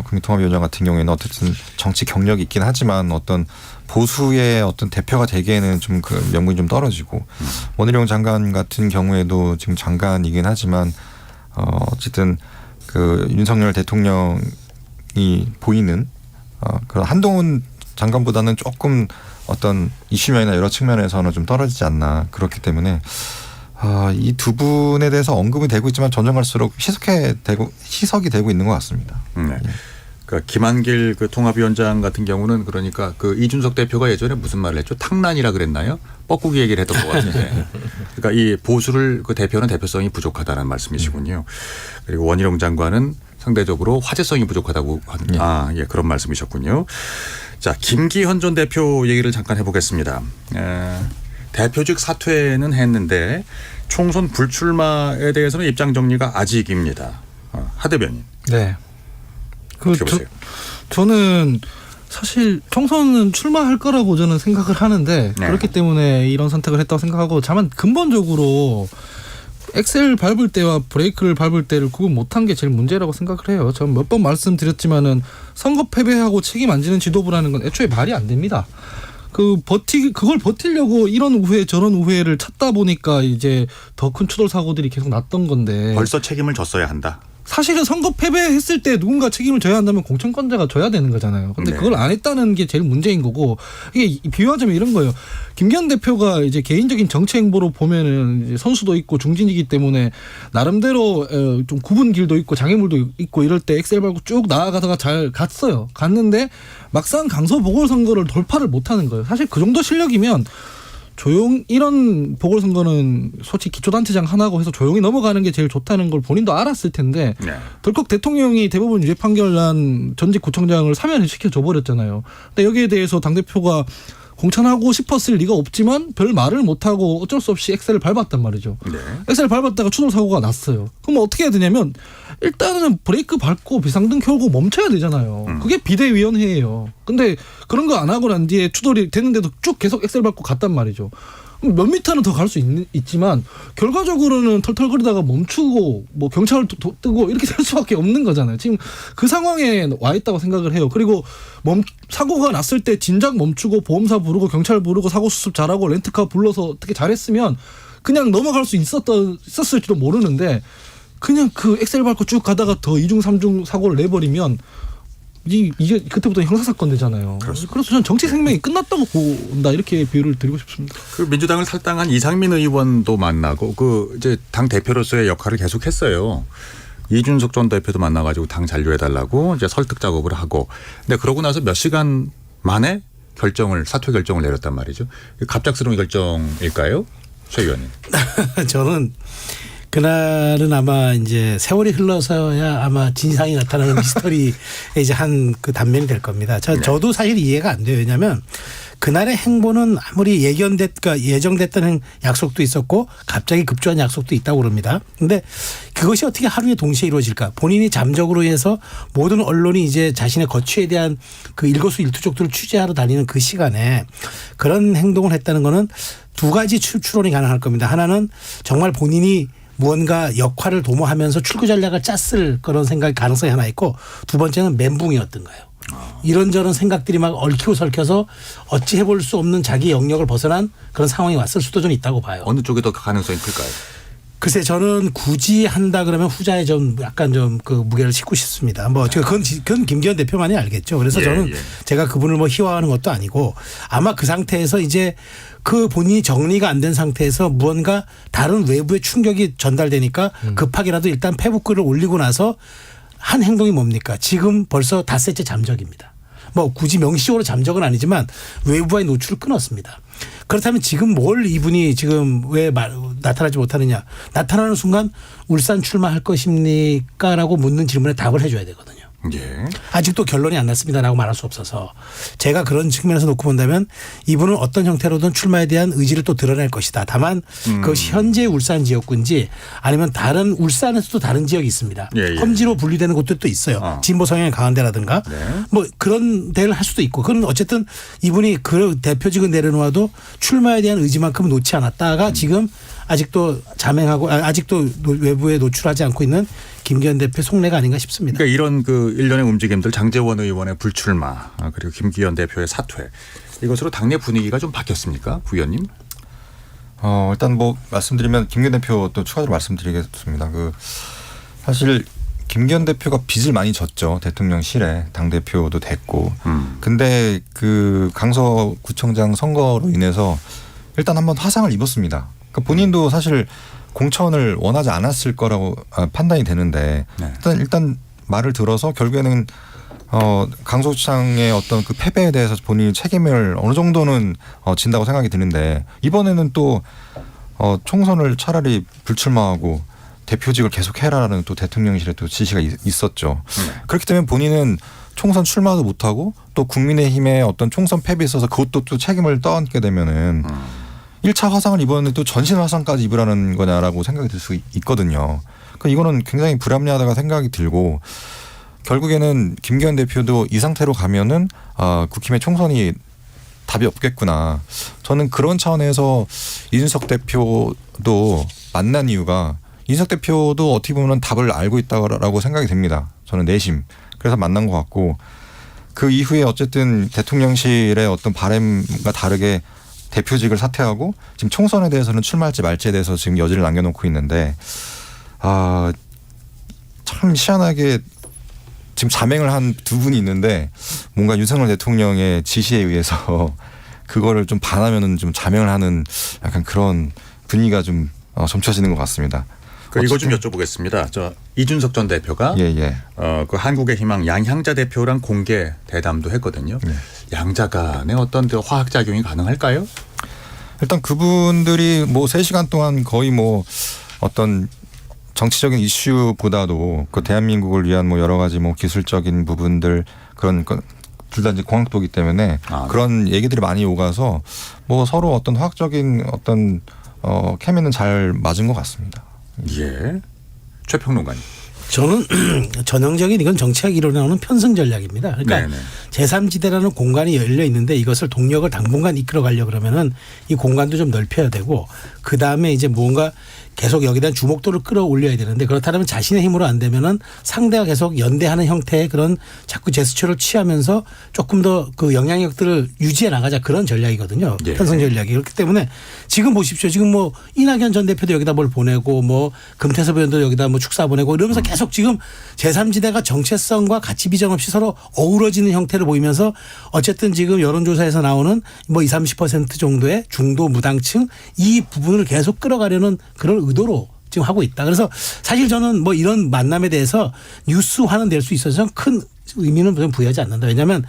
국민통합위원장 같은 경우에는 어쨌든 정치 경력이 있긴 하지만 어떤 보수의 어떤 대표가 되기에는 좀 그 명분이 좀 떨어지고 원희룡 장관 같은 경우에도 지금 장관이긴 하지만 어쨌든 그 윤석열 대통령이 보이는 그런 한동훈 장관보다는 조금 어떤 이슈면이나 여러 측면에서는 좀 떨어지지 않나. 그렇기 때문에 이 두 분에 대해서 언급이 되고 있지만 점점 갈수록 희석이 되고 있는 것 같습니다. 네. 그러니까 김한길 그 통합위원장 같은 경우는 그러니까 그 이준석 대표가 예전에 무슨 말을 했죠? 탕란이라 그랬나요? 뻐꾸기 얘기를 했던 것 같은데. 그러니까 이 보수를 그 대표는 대표성이 부족하다는 말씀이시군요. 그리고 원희룡 장관은 상대적으로 화제성이 부족하다고 예, 그런 말씀이셨군요. 자, 김기현 전 대표 얘기를 잠깐 해보겠습니다. 대표직 사퇴는 했는데 총선 불출마에 대해서는 입장 정리가 아직입니다. 하 대변인. 네. 어떻게 보세요? 저는 사실 총선은 출마할 거라고 저는 생각을 하는데 네. 그렇기 때문에 이런 선택을 했다고 생각하고 다만 근본적으로 엑셀 밟을 때와 브레이크를 밟을 때를 구분 못한 게 제일 문제라고 생각을 해요. 전 몇 번 말씀드렸지만은 선거 패배하고 책임 안 지는 지도부라는 건 애초에 말이 안 됩니다. 그걸 버티려고 이런 우회 저런 우회를 찾다 보니까 이제 더 큰 추돌 사고들이 계속 났던 건데 벌써 책임을 졌어야 한다. 사실은 선거 패배했을 때 누군가 책임을 져야 한다면 공천권자가 져야 되는 거잖아요. 근데 네. 그걸 안 했다는 게 제일 문제인 거고 이게 비유하자면 이런 거예요. 김기현 대표가 이제 개인적인 정치 행보로 보면은 이제 선수도 있고 중진이기 때문에 나름대로 좀 굽은 길도 있고 장애물도 있고 이럴 때 엑셀 밟고 쭉 나아가다가 잘 갔어요. 갔는데 막상 강서 보궐선거를 돌파를 못하는 거예요. 사실 그 정도 실력이면 이런 보궐선거는 솔직히 기초단체장 하나고 해서 조용히 넘어가는 게 제일 좋다는 걸 본인도 알았을 텐데 네. 덜컥 대통령이 대법원 유죄 판결 난 전직 구청장을 사면을 시켜줘 버렸잖아요. 근데 여기에 대해서 당대표가 공천하고 싶었을 리가 없지만 별 말을 못하고 어쩔 수 없이 엑셀을 밟았단 말이죠. 네. 엑셀을 밟았다가 추돌 사고가 났어요. 그럼 어떻게 해야 되냐면 일단은 브레이크 밟고 비상등 켜고 멈춰야 되잖아요. 그게 비대위원회예요. 근데 그런 거 안 하고 난 뒤에 추돌이 되는데도 쭉 계속 엑셀 밟고 갔단 말이죠. 몇 미터는 더 갈 수 있지만 결과적으로는 털털거리다가 멈추고 뭐 경찰 뜨고 이렇게 될 수밖에 없는 거잖아요. 지금 그 상황에 와 있다고 생각을 해요. 그리고 사고가 났을 때 진작 멈추고 보험사 부르고 경찰 부르고 사고 수습 잘하고 렌트카 불러서 어떻게 잘했으면 그냥 넘어갈 수 있었을지도 모르는데 그냥 그 엑셀 밟고 쭉 가다가 더 2중 3중 사고를 내버리면 이게 그때부터 형사사건 되잖아요. 그래서 저는 정치 생명이 끝났다고 본다 이렇게 비유를 드리고 싶습니다. 그 민주당을 탈당한 이상민 의원도 만나고 그 이제 당 대표로서의 역할을 계속했어요. 이준석 전 대표도 만나가지고 당 잔류해달라고 이제 설득 작업을 하고. 근데 그러고 나서 몇 시간 만에 사퇴 결정을 내렸단 말이죠. 갑작스러운 결정일까요, 최 의원님? 저는 그날은 아마 이제 세월이 흘러서야 아마 진상이 나타나는 미스터리에 이제 한 그 단면이 될 겁니다. 저도 사실 이해가 안 돼요. 왜냐하면 그날의 행보는 아무리 예정됐던 약속도 있었고 갑자기 급조한 약속도 있다고 그럽니다. 근데 그것이 어떻게 하루에 동시에 이루어질까? 본인이 잠적으로 해서 모든 언론이 이제 자신의 거취에 대한 그 일거수일투족들을 취재하러 다니는 그 시간에 그런 행동을 했다는 거는 두 가지 추론이 가능할 겁니다. 하나는 정말 본인이 무언가 역할을 도모하면서 출구 전략을 짰을 그런 생각이 가능성이 하나 있고 두 번째는 멘붕이었던 거예요. 이런저런 생각들이 막 얽히고 설켜서 어찌 해볼 수 없는 자기 영역을 벗어난 그런 상황이 왔을 수도 좀 있다고 봐요. 어느 쪽이 더 가능성이 클까요? 글쎄 저는 굳이 한다 그러면 후자에 좀 약간 좀 그 무게를 싣고 싶습니다. 뭐 그건 김기현 대표만이 알겠죠. 그래서 저는 제가 그분을 뭐 희화하는 것도 아니고 아마 그 상태에서 이제 그 본인이 정리가 안 된 상태에서 무언가 다른 외부의 충격이 전달되니까 급하게라도 일단 페북글을 올리고 나서 한 행동이 뭡니까? 지금 벌써 닷새째 잠적입니다. 뭐 굳이 명시적으로 잠적은 아니지만 외부와의 노출을 끊었습니다. 그렇다면 지금 뭘 이분이 지금 왜 나타나지 못하느냐. 나타나는 순간 울산 출마할 것입니까? 라고 묻는 질문에 답을 해줘야 되거든요. 예. 아직도 결론이 안 났습니다라고 말할 수 없어서 제가 그런 측면에서 놓고 본다면 이분은 어떤 형태로든 출마에 대한 의지를 또 드러낼 것이다. 다만 그것이 현재 울산 지역군지 아니면 다른 울산에서도 다른 지역이 있습니다. 험지로 분리되는 곳들도 있어요. 진보 성향이 강한 데라든가 뭐 그런 데를 할 수도 있고 그건 어쨌든 이분이 그 대표직을 내려놓아도 출마에 대한 의지만큼은 놓지 않았다가 지금 아직도 자맹하고 아직도 외부에 노출하지 않고 있는 김기현 대표 속내가 아닌가 싶습니다. 그러니까 이런 그 일련의 움직임들 장제원 의원의 불출마 그리고 김기현 대표의 사퇴 이것으로 당내 분위기가 좀 바뀌었습니까, 부위원님? 일단 뭐 말씀드리면 김기현 대표 또 추가로 말씀드리겠습니다. 그 사실 김기현 대표가 빚을 많이 졌죠. 대통령실에 당 대표도 됐고. 근데 그 강서구청장 선거로 인해서 일단 한번 화상을 입었습니다. 그러니까 본인도 사실 공천을 원하지 않았을 거라고 판단이 되는데 일단 말을 들어서 결국에는 강소창의 어떤 그 패배에 대해서 본인이 책임을 어느 정도는 진다고 생각이 드는데 이번에는 또 총선을 차라리 불출마하고 대표직을 계속 해라라는 또 대통령실의 또 지시가 있었죠. 그렇기 때문에 본인은 총선 출마도 못하고 또 국민의힘의 어떤 총선 패배에 있어서 그것도 또 책임을 떠안게 되면은 1차 화상을 입었는데 또 전신 화상까지 입으라는 거냐라고 생각이 들 수 있거든요. 그러니까 이거는 굉장히 불합리하다고 생각이 들고 결국에는 김기현 대표도 이 상태로 가면은 국힘의 총선이 답이 없겠구나. 저는 그런 차원에서 이준석 대표도 만난 이유가 이준석 대표도 어떻게 보면 답을 알고 있다고 생각이 됩니다. 저는 내심. 그래서 만난 것 같고 그 이후에 어쨌든 대통령실의 어떤 바람과 다르게 대표직을 사퇴하고 지금 총선에 대해서는 출마할지 말지에 대해서 지금 여지를 남겨놓고 있는데 참 희한하게 지금 자맹을 한 두 분이 있는데 뭔가 윤석열 대통령의 지시에 의해서 그거를 좀 반하면은 좀 자맹을 하는 약간 그런 분위기가 좀 점쳐지는 것 같습니다. 이거 좀 여쭤보겠습니다. 저 이준석 전 대표가 그 한국의 희망 양향자 대표랑 공개 대담도 했거든요. 양자 간의 어떤 그 화학 작용이 가능할까요? 일단 그분들이 뭐 3시간 동안 거의 뭐 어떤 정치적인 이슈보다도 그 대한민국을 위한 뭐 여러 가지 뭐 기술적인 부분들 그런 둘 다 이제 공학도기 때문에 그런 얘기들이 많이 오가서 뭐 서로 어떤 화학적인 어떤 케미는 잘 맞은 것 같습니다. 예. 최평론가님. 저는 전형적인 이건 정치학 이론에 나오는 편승 전략입니다. 그러니까 네네. 제3지대라는 공간이 열려 있는데 이것을 동력을 당분간 이끌어 가려고 그러면은 이 공간도 좀 넓혀야 되고 그다음에 이제 뭔가 계속 여기다 주목도를 끌어올려야 되는데 그렇다면 자신의 힘으로 안 되면은 상대가 계속 연대하는 형태의 그런 자꾸 제스처를 취하면서 조금 더 그 영향력들을 유지해 나가자 그런 전략이거든요. 예. 편승 전략이. 그렇기 때문에 지금 보십시오. 지금 뭐 이낙연 전 대표도 여기다 뭘 보내고 뭐 금태섭 의원도 여기다 뭐 축사 보내고 이러면서 계속 지금 제3지대가 정체성과 가치 비전 없이 서로 어우러지는 형태를 보이면서 어쨌든 지금 여론조사에서 나오는 뭐 20, 30% 정도의 중도 무당층 이 부분을 계속 끌어가려는 그런 의도로 지금 하고 있다. 그래서 사실 저는 뭐 이런 만남에 대해서 뉴스화는 될 수 있어서 큰 의미는 부여하지 않는다. 왜냐하면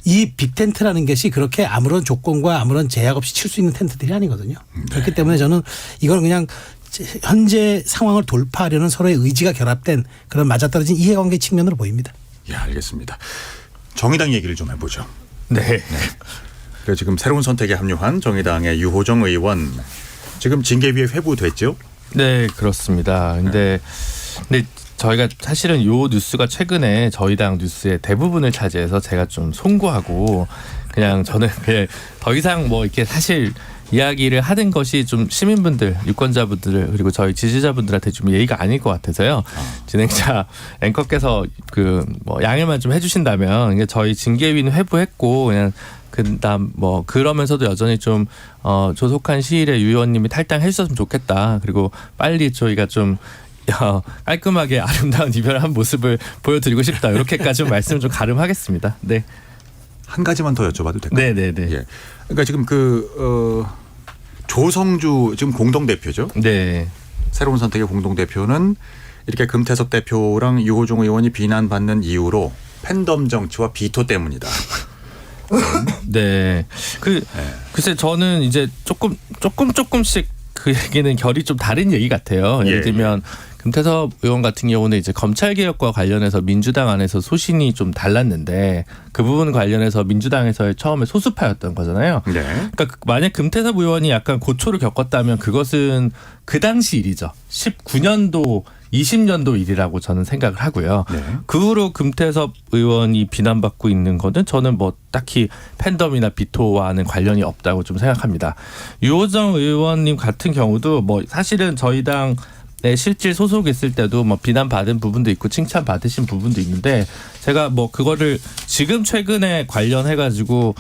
이 빅텐트라는 것이 그렇게 아무런 조건과 아무런 제약 없이 칠 수 있는 텐트들이 아니거든요. 그렇기 때문에 저는 이건 그냥 현재 상황을 돌파하려는 서로의 의지가 결합된 그런 맞아떨어진 이해관계 측면으로 보입니다. 예, 알겠습니다. 정의당 얘기를 좀 해보죠. 네. 그래서 지금 새로운 선택에 합류한 정의당의 유호정 의원 지금 징계위에 회부됐죠? 네, 그렇습니다. 근데 저희가 사실은 요 뉴스가 최근에 저희 당 뉴스의 대부분을 차지해서 제가 좀 송구하고 그냥 저는 더 이상 뭐 이렇게 사실 이야기를 하는 것이 좀 시민분들, 유권자분들 그리고 저희 지지자분들한테 좀 예의가 아닐 것 같아서요. 진행자 앵커께서 그 뭐 양해만 좀 해주신다면 저희 징계위는 회부했고 그냥 그다음 뭐 그러면서도 여전히 좀 조속한 시일에 유 의원님이 탈당해 주셨으면 좋겠다. 그리고 빨리 저희가 좀 깔끔하게 아름다운 이별한 모습을 보여드리고 싶다. 이렇게까지 말씀을 좀 가름하겠습니다. 네. 한 가지만 더 여쭤봐도 될까요? 네네네. 예. 그러니까 지금 조성주 지금 공동대표죠. 네. 새로운 선택의 공동대표는 이렇게 금태섭 대표랑 유호정 의원이 비난받는 이유로 팬덤 정치와 비토 때문이다. 네. 글쎄 저는 이제 조금씩 그 얘기는 결이 좀 다른 얘기 같아요. 예를 들면 금태섭 의원 같은 경우는 이제 검찰 개혁과 관련해서 민주당 안에서 소신이 좀 달랐는데 그 부분 관련해서 민주당에서의 처음에 소수파였던 거잖아요. 네. 그러니까 만약 금태섭 의원이 약간 고초를 겪었다면 그것은 그 당시 일이죠. 19년도 20년도 일이라고 저는 생각을 하고요. 네. 그 후로 금태섭 의원이 비난받고 있는 거는 저는 뭐 딱히 팬덤이나 비토와는 관련이 없다고 좀 생각합니다. 유호정 의원님 같은 경우도 뭐 사실은 저희 당 실질 소속했을 때도 뭐 비난받은 부분도 있고 칭찬받으신 부분도 있는데 제가 뭐 그거를 지금 최근에 관련해가지고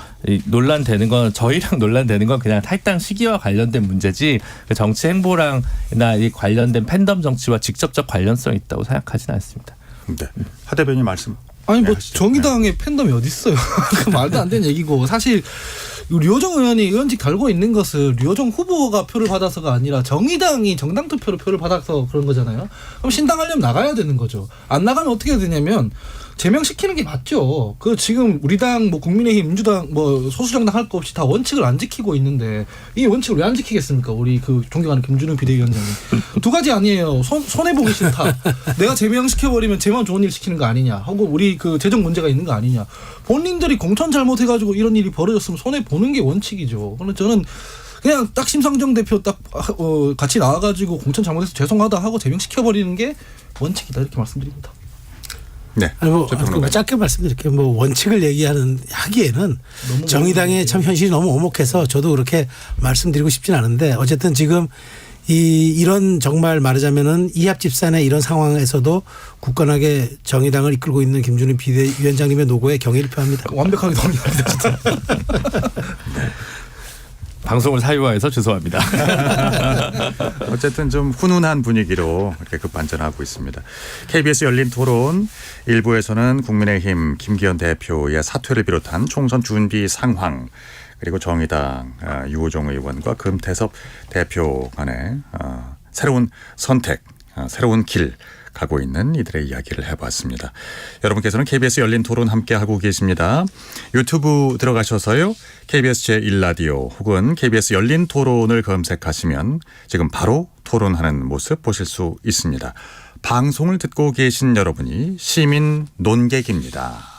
논란되는 건 저희랑 논란되는 건 그냥 탈당 시기와 관련된 문제지 정치 행보랑이나 이 관련된 팬덤 정치와 직접적 관련성이 있다고 생각하지는 않습니다. 네. 하 대변인 말씀. 아니 뭐 하시죠. 정의당의 팬덤이 어디 있어요? 그 말도 안 되는 얘기고 사실 류호정 의원이 의원직 달고 있는 것은 류호정 후보가 표를 받아서가 아니라 정의당이 정당 투표로 표를 받아서 그런 거잖아요. 그럼 신당하려면 나가야 되는 거죠. 안 나가면 어떻게 해야 되냐면 제명시키는 게 맞죠. 그 지금 우리 당, 뭐 국민의힘, 민주당, 뭐 소수정당 할 거 없이 다 원칙을 안 지키고 있는데 이 원칙을 왜 안 지키겠습니까? 우리 그 존경하는 김준우 비대위원장이 두 가지 아니에요. 손해 보기 싫다. 내가 제명시켜버리면 쟤만 좋은 일 시키는 거 아니냐. 하고 우리 그 재정 문제가 있는 거 아니냐. 본인들이 공천 잘못해가지고 이런 일이 벌어졌으면 손해 보는 게 원칙이죠. 그런데 저는 그냥 딱 심상정 대표 딱 같이 나와가지고 공천 잘못해서 죄송하다 하고 제명시켜버리는 게 원칙이다 이렇게 말씀드립니다. 네. 아니 뭐 짧게 말씀드릴게요. 뭐 원칙을 하기에는 정의당의 참 현실이 너무 오목해서 저도 그렇게 말씀드리고 싶진 않은데 어쨌든 지금 이런 정말 말하자면은 이합집산의 이런 상황에서도 굳건하게 정의당을 이끌고 있는 김준우 비대위원장님의 노고에 경의를 표합니다. 완벽하게 동의합니다. 진짜. 방송을 사유화해서 죄송합니다. 어쨌든 좀 훈훈한 분위기로 이렇게 급반전하고 있습니다. KBS 열린 토론 1부에서는 국민의힘 김기현 대표의 사퇴를 비롯한 총선 준비 상황 그리고 정의당 유호정 의원과 금태섭 대표 간의 새로운 선택, 새로운 길 가고 있는 이들의 이야기를 해봤습니다. 여러분께서는 KBS 열린 토론 함께하고 계십니다. 유튜브 들어가셔서요. KBS 제1라디오 혹은 KBS 열린 토론을 검색하시면 지금 바로 토론하는 모습 보실 수 있습니다. 방송을 듣고 계신 여러분이 시민 논객입니다.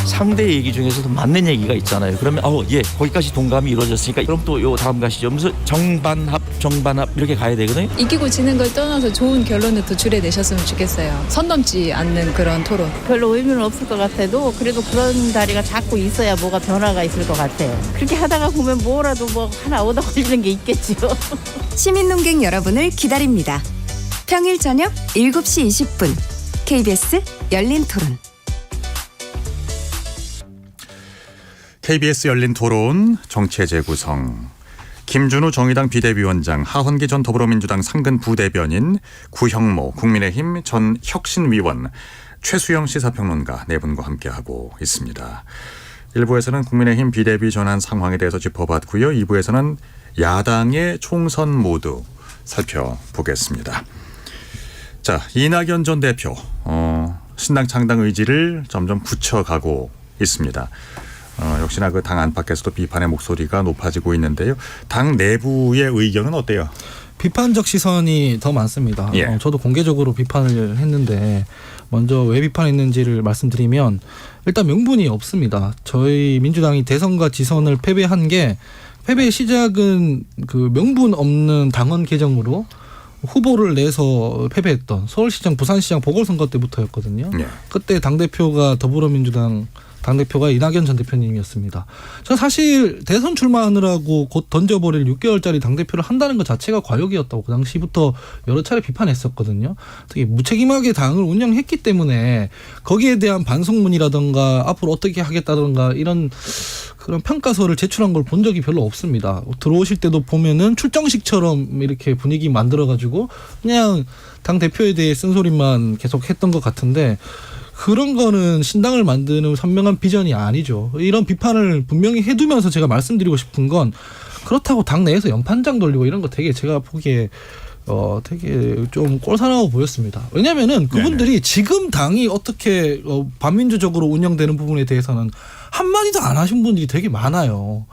상대 얘기 중에서도 맞는 얘기가 있잖아요. 그러면 예 거기까지 동감이 이루어졌으니까 그럼 또 요 다음 가시죠. 그래서 정반합 이렇게 가야 되거든요. 이기고 지는 걸 떠나서 좋은 결론을 도출해내셨으면 좋겠어요. 선 넘지 않는 그런 토론. 별로 의미는 없을 것 같아도 그래도 그런 자리가 자꾸 있어야 뭐가 변화가 있을 것 같아요. 그렇게 하다가 보면 뭐라도 뭐 하나 얻어 걸리는 게 있겠죠. 시민논객 여러분을 기다립니다. 평일 저녁 7시 20분 KBS 열린 토론. KBS 열린 토론 정치의 재구성 김준우 정의당 비대위원장 하헌기 전 더불어민주당 상근 부대변인 구형모 국민의힘 전 혁신위원 최수영 시사평론가 네 분과 함께하고 있습니다. 1부에서는 국민의힘 비대위 전환 상황에 대해서 짚어봤고요. 2부에서는 야당의 총선 모두 살펴보겠습니다. 자, 이낙연 전 대표 신당 창당 의지를 점점 굳혀가고 있습니다. 역시나 그 당 안팎에서도 비판의 목소리가 높아지고 있는데요. 당 내부의 의견은 어때요? 비판적 시선이 더 많습니다. 예. 저도 공개적으로 비판을 했는데 먼저 왜 비판했는지를 말씀드리면 일단 명분이 없습니다. 저희 민주당이 대선과 지선을 패배한 게 패배의 시작은 그 명분 없는 당원 개정으로 후보를 내서 패배했던 서울시장, 부산시장 보궐선거 때부터였거든요. 예. 그때 당대표가 더불어민주당 당대표가 이낙연 전 대표님이었습니다. 저는 사실 대선 출마하느라고 곧 던져버릴 6개월짜리 당대표를 한다는 것 자체가 과욕이었다고 그 당시부터 여러 차례 비판했었거든요. 특히 무책임하게 당을 운영했기 때문에 거기에 대한 반성문이라든가 앞으로 어떻게 하겠다든가 이런 그런 평가서를 제출한 걸 본 적이 별로 없습니다. 들어오실 때도 보면은 출정식처럼 이렇게 분위기 만들어가지고 그냥 당대표에 대해 쓴소리만 계속 했던 것 같은데 그런 거는 신당을 만드는 선명한 비전이 아니죠. 이런 비판을 분명히 해두면서 제가 말씀드리고 싶은 건 그렇다고 당 내에서 연판장 돌리고 이런 거 되게 제가 보기에 되게 좀 꼴사나워 보였습니다. 왜냐면은 그분들이 네네. 지금 당이 어떻게 반민주적으로 운영되는 부분에 대해서는 한마디도 안 하신 분들이 되게 많아요.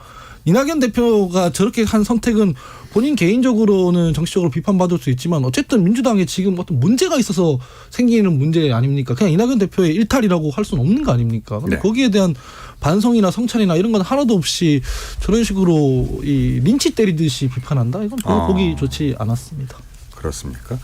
이낙연 대표가 저렇게 한 선택은 본인 개인적으로는 정치적으로 비판받을 수 있지만 어쨌든 민주당에 지금 어떤 문제가 있어서 생기는 문제 아닙니까? 그냥 이낙연 대표의 일탈이라고 할 수는 없는 거 아닙니까? 근데 네. 거기에 대한 반성이나 성찰이나 이런 건 하나도 없이 저런 식으로 이 린치 때리듯이 비판한다? 이건 별로 보기 좋지 않았습니다. 그렇습니까?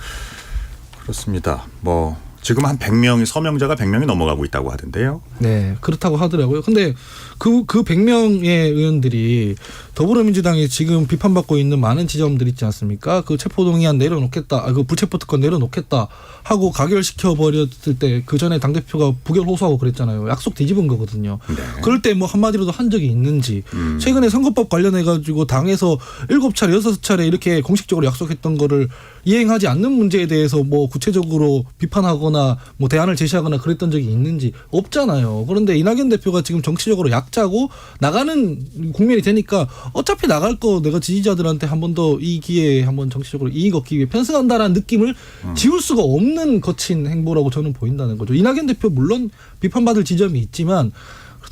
그렇습니다. 뭐 지금 한 100명이 서명자가 100명이 넘어가고 있다고 하던데요. 네, 그렇다고 하더라고요. 근데 그 100명의 의원들이 더불어민주당이 지금 비판받고 있는 많은 지점들 있지 않습니까? 그 체포동의안 내려놓겠다, 그 불체포특권 내려놓겠다 하고 가결시켜 버렸을 때 그 전에 당대표가 부결 호소하고 그랬잖아요. 약속 뒤집은 거거든요. 네. 그럴 때 뭐 한마디로도 한 적이 있는지 최근에 선거법 관련해 가지고 당에서 7차례 6차례 이렇게 공식적으로 약속했던 거를 이행하지 않는 문제에 대해서 뭐 구체적으로 비판하거나 하거나 뭐 대안을 제시하거나 그랬던 적이 있는지 없잖아요. 그런데 이낙연 대표가 지금 정치적으로 약자고 나가는 국면이 되니까 어차피 나갈 거 내가 지지자들한테 한 번 더 이 기회에 한번 정치적으로 이익 얻기 위해 편승한다라는 느낌을 지울 수가 없는 거친 행보라고 저는 보인다는 거죠. 이낙연 대표 물론 비판받을 지점이 있지만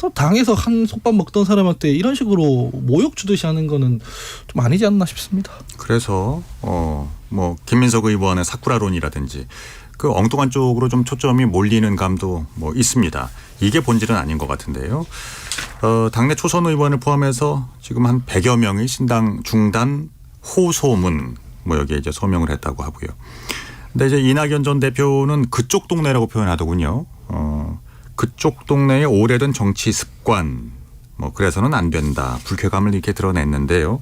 또 당에서 한 솥밥 먹던 사람한테 이런 식으로 모욕 주듯이 하는 거는 좀 아니지 않나 싶습니다. 그래서 뭐 김민석 의원의 사쿠라론이라든지 그 엉뚱한 쪽으로 좀 초점이 몰리는 감도 뭐 있습니다. 이게 본질은 아닌 것 같은데요. 당내 초선 의원을 포함해서 지금 한 100여 명의 신당 중단 호소문 뭐 여기에 이제 소명을 했다고 하고요. 근데 이제 이낙연 전 대표는 그쪽 동네라고 표현하더군요. 그쪽 동네의 오래된 정치 습관 뭐 그래서는 안 된다. 불쾌감을 이렇게 드러냈는데요.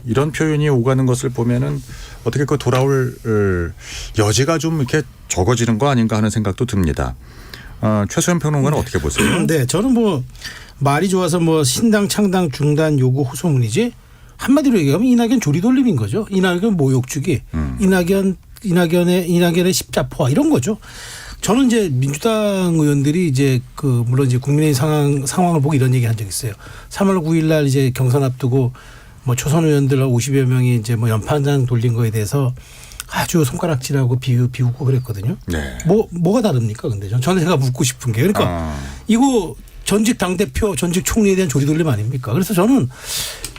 이런 표현이 오가는 것을 보면은 어떻게 그 돌아올 여지가 좀 이렇게 적어지는 거 아닌가 하는 생각도 듭니다. 최수연 평론가는 어떻게 보세요? 네, 저는 뭐 말이 좋아서 뭐 신당 창당 중단 요구 호소문이지 한마디로 얘기하면 이낙연 조리돌림인 거죠. 이낙연 모욕주기, 이낙연의 십자포화 이런 거죠. 저는 이제 민주당 의원들이 이제 그 물론 이제 국민의힘 상황을 보고 이런 얘기 한 적 있어요. 3월 9일 날 이제 경선 앞두고 뭐 초선 의원들 50여 명이 이제 뭐 연판장 돌린 거에 대해서 아주 손가락질하고 비웃고 그랬거든요. 네. 뭐가 다릅니까? 근데 저는 제가 묻고 싶은 게 그러니까 이거 전직 당대표, 전직 총리에 대한 조리돌림 아닙니까? 그래서 저는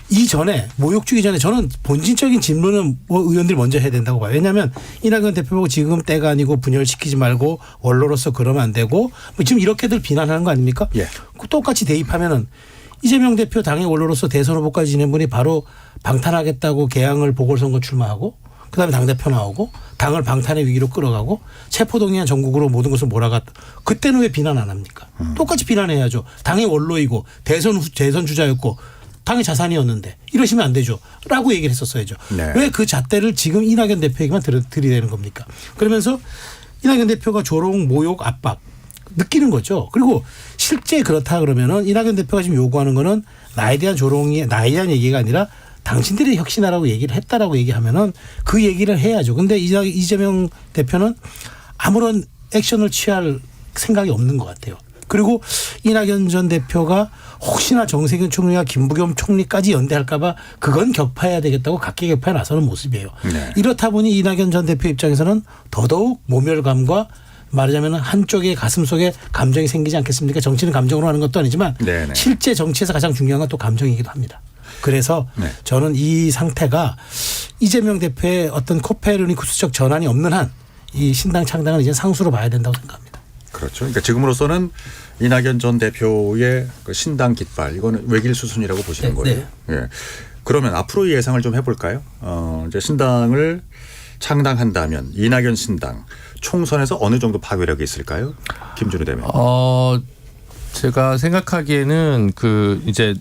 이전에 모욕 주기 전에 저는 본질적인 질문은 뭐 의원들이 먼저 해야 된다고 봐요. 왜냐하면 이낙연 대표하고 지금 때가 아니고 분열시키지 말고 원로로서 그러면 안 되고 뭐 지금 이렇게들 비난하는 거 아닙니까? 예. 똑같이 대입하면은 이재명 대표 당의 원로로서 대선 후보까지 지낸 분이 바로 방탄하겠다고 개항을 보궐선거 출마하고 그다음에 당대표 나오고 당을 방탄의 위기로 끌어가고 체포동의안 전국으로 모든 것을 몰아갔다. 그때는 왜 비난 안 합니까? 똑같이 비난해야죠. 당의 원로이고 대선 주자였고 당의 자산이었는데 이러시면 안 되죠. 라고 얘기를 했었어야죠. 네. 왜 그 잣대를 지금 이낙연 대표에게만 들이대는 겁니까? 그러면서 이낙연 대표가 조롱, 모욕, 압박 느끼는 거죠. 그리고 실제 그렇다 그러면은 이낙연 대표가 지금 요구하는 거는 나에 대한 조롱이 나에 대한 얘기가 아니라 당신들이 혁신하라고 얘기를 했다라고 얘기하면은 그 얘기를 해야죠. 근데 이재명 대표는 아무런 액션을 취할 생각이 없는 것 같아요. 그리고 이낙연 전 대표가 혹시나 정세균 총리와 김부겸 총리까지 연대할까 봐 그건 격파해야 되겠다고 각계 격파에 나서는 모습이에요. 네. 이렇다 보니 이낙연 전 대표 입장에서는 더더욱 모멸감과 말하자면 한쪽의 가슴 속에 감정이 생기지 않겠습니까? 정치는 감정으로 하는 것도 아니지만 네네. 실제 정치에서 가장 중요한 건 또 감정이기도 합니다. 그래서 네. 저는 이 상태가 이재명 대표의 어떤 코페르니쿠스적 전환이 없는 한 이 신당 창당은 이제 상수로 봐야 된다고 생각합니다. 그렇죠. 그러니까 지금으로서는 이낙연 전 대표의 그 신당 깃발 이거는 외길 수순이라고 보시는 네, 거예요. 네. 예. 그러면 앞으로 예상을 좀 해볼까요? 이제 신당을 창당한다면 이낙연 신당 총선에서 어느 정도 파괴력이 있을까요? 김준우 대변인. 제가 생각하기에는 그 이제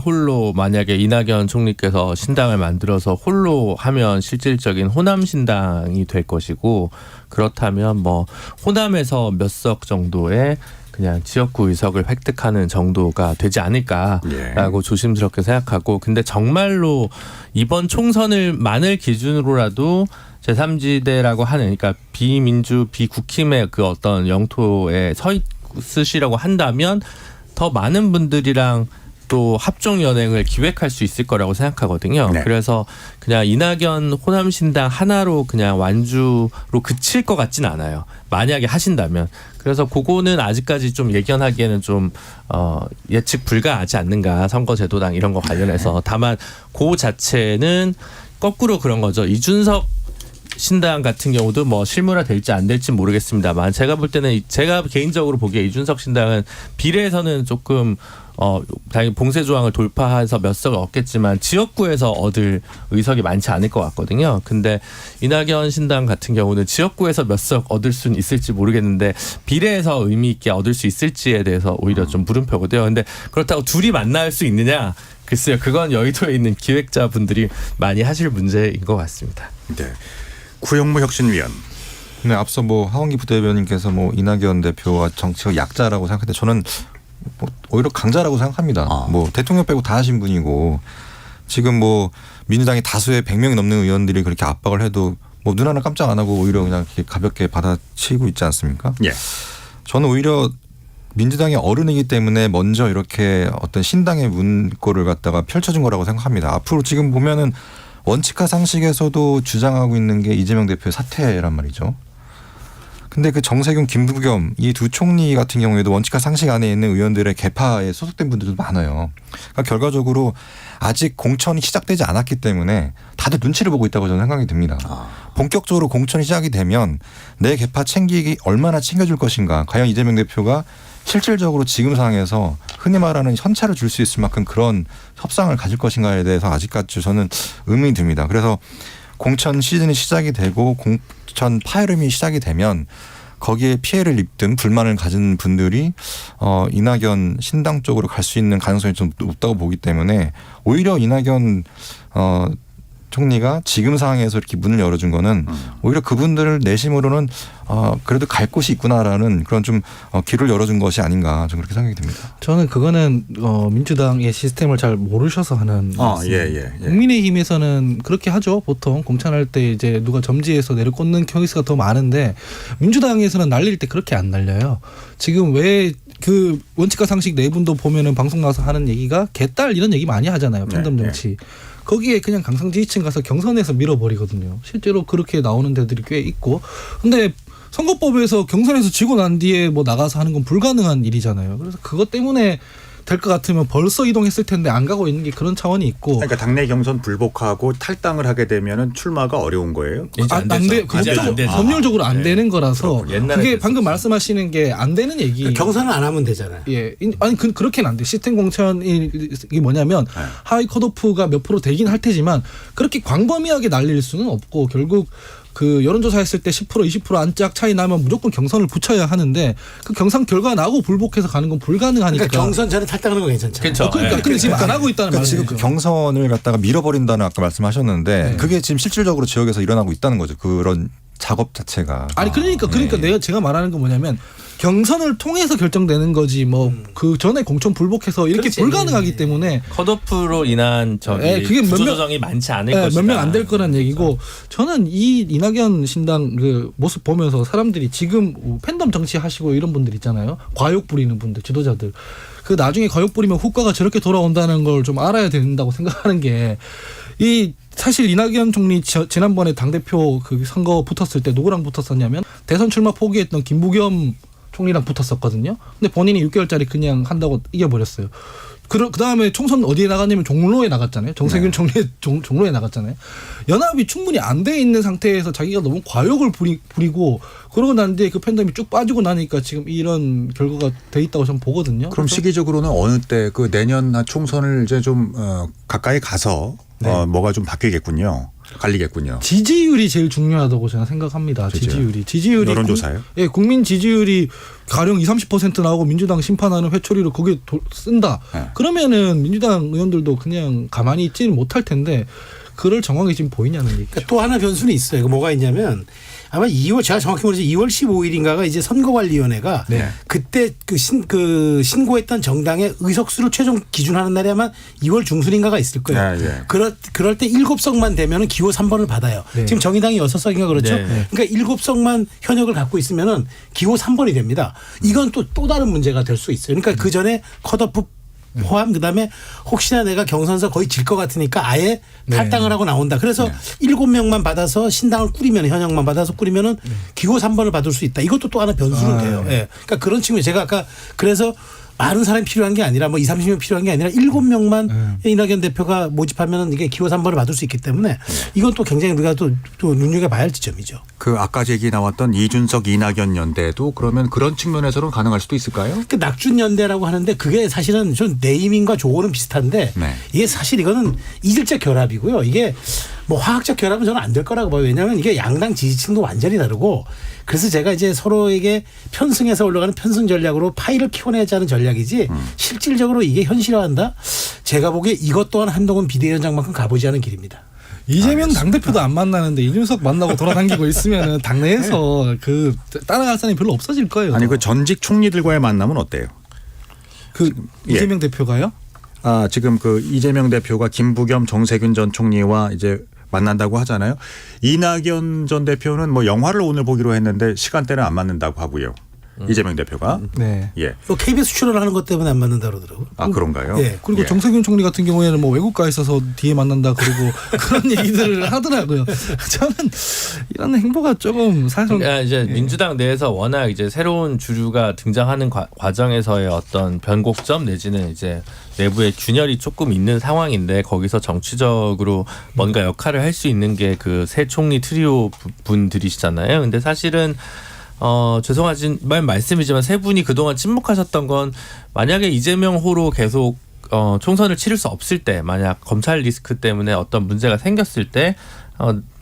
홀로 만약에 이낙연 총리께서 신당을 만들어서 홀로 하면 실질적인 호남 신당이 될 것이고 그렇다면 뭐 호남에서 몇 석 정도의 그냥 지역구 의석을 획득하는 정도가 되지 않을까라고 조심스럽게 생각하고 근데 정말로 이번 총선을만을 기준으로라도 제3지대라고 하는 그러니까 비민주 비국힘의 그 어떤 영토에 서 있으시라고 한다면 더 많은 분들이랑 또 합종 연행을 기획할 수 있을 거라고 생각하거든요. 네. 그래서 그냥 이낙연 호남신당 하나로 그냥 완주로 그칠 것 같진 않아요. 만약에 하신다면. 그래서 그거는 아직까지 좀 예견하기에는 좀 예측 불가하지 않는가. 선거제도당 이런 거 관련해서. 다만 그 자체는 거꾸로 그런 거죠. 이준석 신당 같은 경우도 뭐 실무화 될지 안 될지 모르겠습니다만 제가 볼 때는 제가 개인적으로 보기에 이준석 신당은 비례에서는 조금 당연히 봉쇄 조항을 돌파해서 몇 석을 얻겠지만 지역구에서 얻을 의석이 많지 않을 것 같거든요. 근데 이낙연 신당 같은 경우는 지역구에서 몇 석 얻을 수는 있을지 모르겠는데 비례에서 의미 있게 얻을 수 있을지에 대해서 오히려 좀 물음표거든요. 근데 그렇다고 둘이 만날 수 있느냐? 글쎄요. 그건 여의도에 있는 기획자분들이 많이 하실 문제인 것 같습니다. 네. 구영무 혁신위원. 네, 앞서 뭐 하원기 부대변인께서 뭐 이낙연 대표와 정치가 약자라고 생각했는데 저는 뭐 오히려 강자라고 생각합니다. 뭐 대통령 빼고 다 하신 분이고 지금 뭐 민주당이 다수의 100명이 넘는 의원들이 그렇게 압박을 해도 뭐 눈 하나 깜짝 안 하고 오히려 그냥 이렇게 가볍게 받아치고 있지 않습니까? 예. 저는 오히려 민주당의 어른이기 때문에 먼저 이렇게 어떤 신당의 문고를 갖다가 펼쳐준 거라고 생각합니다. 앞으로 지금 보면은 원칙과 상식에서도 주장하고 있는 게 이재명 대표의 사퇴란 말이죠. 근데 그 정세균, 김부겸 이 두 총리 같은 경우에도 원칙과 상식 안에 있는 의원들의 계파에 소속된 분들도 많아요. 그러니까 결과적으로 아직 공천이 시작되지 않았기 때문에 다들 눈치를 보고 있다고 저는 생각이 듭니다. 본격적으로 공천이 시작이 되면 내 계파 챙기기 얼마나 챙겨줄 것인가. 과연 이재명 대표가 실질적으로 지금 상황에서 흔히 말하는 현찰을 줄 수 있을 만큼 그런 협상을 가질 것인가에 대해서 아직까지 저는 의문이 듭니다. 그래서 공천 시즌이 시작이 되고 공천 파열음이 시작이 되면 거기에 피해를 입든 불만을 가진 분들이 이낙연 신당 쪽으로 갈 수 있는 가능성이 좀 높다고 보기 때문에 오히려 이낙연 총리가 지금 상황에서 이렇게 문을 열어준 거는 오히려 그분들 내심으로는 그래도 갈 곳이 있구나라는 그런 좀 길을 열어준 것이 아닌가 좀 그렇게 생각이 듭니다. 저는 그거는 민주당의 시스템을 잘 모르셔서 하는 예. 국민의힘에서는 그렇게 하죠. 보통 공천할 때 이제 누가 점지해서 내려꽂는 케이스가 더 많은데 민주당에서는 날릴 때 그렇게 안 날려요. 지금 왜 그 원칙과 상식 네 분도 보면은 방송 나와서 하는 얘기가 개딸 이런 얘기 많이 하잖아요. 팬덤 정치. 거기에 그냥 강성 지지층 가서 경선에서 밀어버리거든요. 실제로 그렇게 나오는 데들이 꽤 있고. 근데 선거법에서 경선에서 지고 난 뒤에 뭐 나가서 하는 건 불가능한 일이잖아요. 그래서 그것 때문에 될 것 같으면 벌써 이동했을 텐데 안 가고 있는 게 그런 차원이 있고. 그러니까 당내 경선 불복하고 탈당을 하게 되면은 출마가 어려운 거예요? 법률적으로 안 되는 거라서 그게 방금 됐었죠. 말씀하시는 게 안 되는 얘기. 그러니까 경선은 안 하면 되잖아요. 예, 아니 그렇게는 안 돼. 시스템 공천이 뭐냐면 하위 컷오프가 몇 프로 되긴 할 테지만 그렇게 광범위하게 날릴 수는 없고 결국. 그 여론조사했을 때 10% 20% 안짝 차이 나면 무조건 경선을 붙여야 하는데 그 경선 결과 나고 불복해서 가는 건 불가능하니까. 그러니까 경선 전에 탈당하는 건 괜찮죠. 그렇죠. 그러니까 근데 지금 안 하고 있다는 말이죠. 지금 그 경선을 갖다가 밀어버린다는 아까 말씀하셨는데 그게 지금 실질적으로 지역에서 일어나고 있다는 거죠. 그런 작업 자체가. 아니 그러니까 제가 말하는 건 뭐냐면 경선을 통해서 결정되는 거지 뭐 그 전에 공천 불복해서 이렇게 그렇지. 불가능하기 때문에 컷오프로 인한 그게 구조 조정이 많지 않을 것이다. 몇 명 안 될 거란 얘기고 저는 이 이낙연 신당 그 모습 보면서 사람들이 지금 팬덤 정치하시고 이런 분들 있잖아요. 과욕 부리는 분들 지도자들 그 나중에 과욕 부리면 후과가 저렇게 돌아온다는 걸 좀 알아야 된다고 생각하는 게 이 사실 이낙연 총리 지난번에 당대표 그 선거 붙었을 때 누구랑 붙었었냐면 대선 출마 포기했던 김부겸 총리랑 붙었었거든요. 근데 본인이 6개월짜리 그냥 한다고 이겨버렸어요. 그 다음에 총선 어디에 나갔냐면 종로에 나갔잖아요. 정세균 총리 종로에 나갔잖아요. 연합이 충분히 안 돼 있는 상태에서 자기가 너무 과욕을 부리고 그러고 난 뒤에 그 팬덤이 쭉 빠지고 나니까 지금 이런 결과가 돼 있다고 저는 보거든요. 그럼 시기적으로는 어느 때 그 내년 총선을 이제 좀 가까이 가서 뭐가 좀 바뀌겠군요. 갈리겠군요. 지지율이 제일 중요하다고 저는 생각합니다. 그죠. 지지율이 여론조사요? 예, 국민 지지율이 가령 20-30% 나오고 민주당 심판하는 회초리로 그게 쓴다. 그러면은 민주당 의원들도 그냥 가만히 있지는 못할 텐데 그럴 정황이 지금 보이냐는 얘기죠. 그러니까 또 하나 변수는 있어요. 그 뭐가 있냐면 아마 2월 제가 정확히 모르지만 2월 15일인가가 이제 선거관리위원회가 그때 그 신고했던 정당의 의석수를 최종 기준하는 날이 아마 2월 중순인가가 있을 거예요. 그럴 때 7석만 되면은 기호 3번을 받아요. 지금 정의당이 6석인가 그렇죠. 그러니까 7석만 현역을 갖고 있으면은 기호 3번이 됩니다. 이건 또 다른 문제가 될 수 있어요. 그러니까 그 전에 컷오프 포함 그다음에 혹시나 내가 경선에서 거의 질 것 같으니까 아예 탈당을 하고 나온다. 그래서 7명만 받아서 신당을 꾸리면 현역만 받아서 꾸리면은 기호 3번을 받을 수 있다. 이것도 또 하나 변수는 돼요. 예. 그러니까 그런 측면에 제가 아까 그래서 많은 사람이 필요한 게 아니라 뭐 20-30명 필요한 게 아니라 7명만 이낙연 대표가 모집하면은 이게 기호 3번을 받을 수 있기 때문에 이건 또 굉장히 우리가 또 눈여겨봐야 할 지점이죠. 그 아까 얘기 나왔던 이준석 이낙연 연대도 그러면 그런 측면에서는 가능할 수도 있을까요? 그 낙준 연대라고 하는데 그게 사실은 좀 네이밍과 조언은 비슷한데 이게 사실 이거는 이질적 결합이고요. 이게 뭐 화학적 결합은 저는 안 될 거라고 봐요. 왜냐하면 이게 양당 지지층도 완전히 다르고 그래서 제가 이제 서로에게 편승해서 올라가는 편승 전략으로 파이를 키워내자는 전략이지 실질적으로 이게 현실화한다? 제가 보기에 이것 또한 한동훈 비대위원장만큼 가보지 않은 길입니다. 이재명 당대표도 안 만나는데 이준석 만나고 돌아다니고 있으면 당내에서 그 따라갈 사람이 별로 없어질 거예요. 아니 그 전직 총리들과의 만남은 어때요? 그 이재명 대표가요? 지금 그 이재명 대표가 김부겸 정세균 전 총리와 이제 만난다고 하잖아요. 이낙연 전 대표는 뭐 영화를 오늘 보기로 했는데 시간대는 안 맞는다고 하고요. 이재명 대표가. 네. 예. KBS 출연을 하는 것 때문에 안 맞는다 그러더라고요. 아 그런가요? 예. 그리고 예. 정세균 총리 같은 경우에는 뭐 외국 가 있어서 뒤에 만난다 그러고 그런 얘기들을 하더라고요. 저는 이런 행보가 조금 사실 그러니까 이제 민주당 내에서 워낙 이제 새로운 주류가 등장하는 과정에서의 어떤 변곡점 내지는 이제 내부의 균열이 조금 있는 상황인데 거기서 정치적으로 뭔가 역할을 할 수 있는 게 그 새 총리 트리오 분들이시잖아요. 근데 사실은 죄송하지만 말씀이지만 세 분이 그동안 침묵하셨던 건 만약에 이재명 호로 계속 총선을 치를 수 없을 때 만약 검찰 리스크 때문에 어떤 문제가 생겼을 때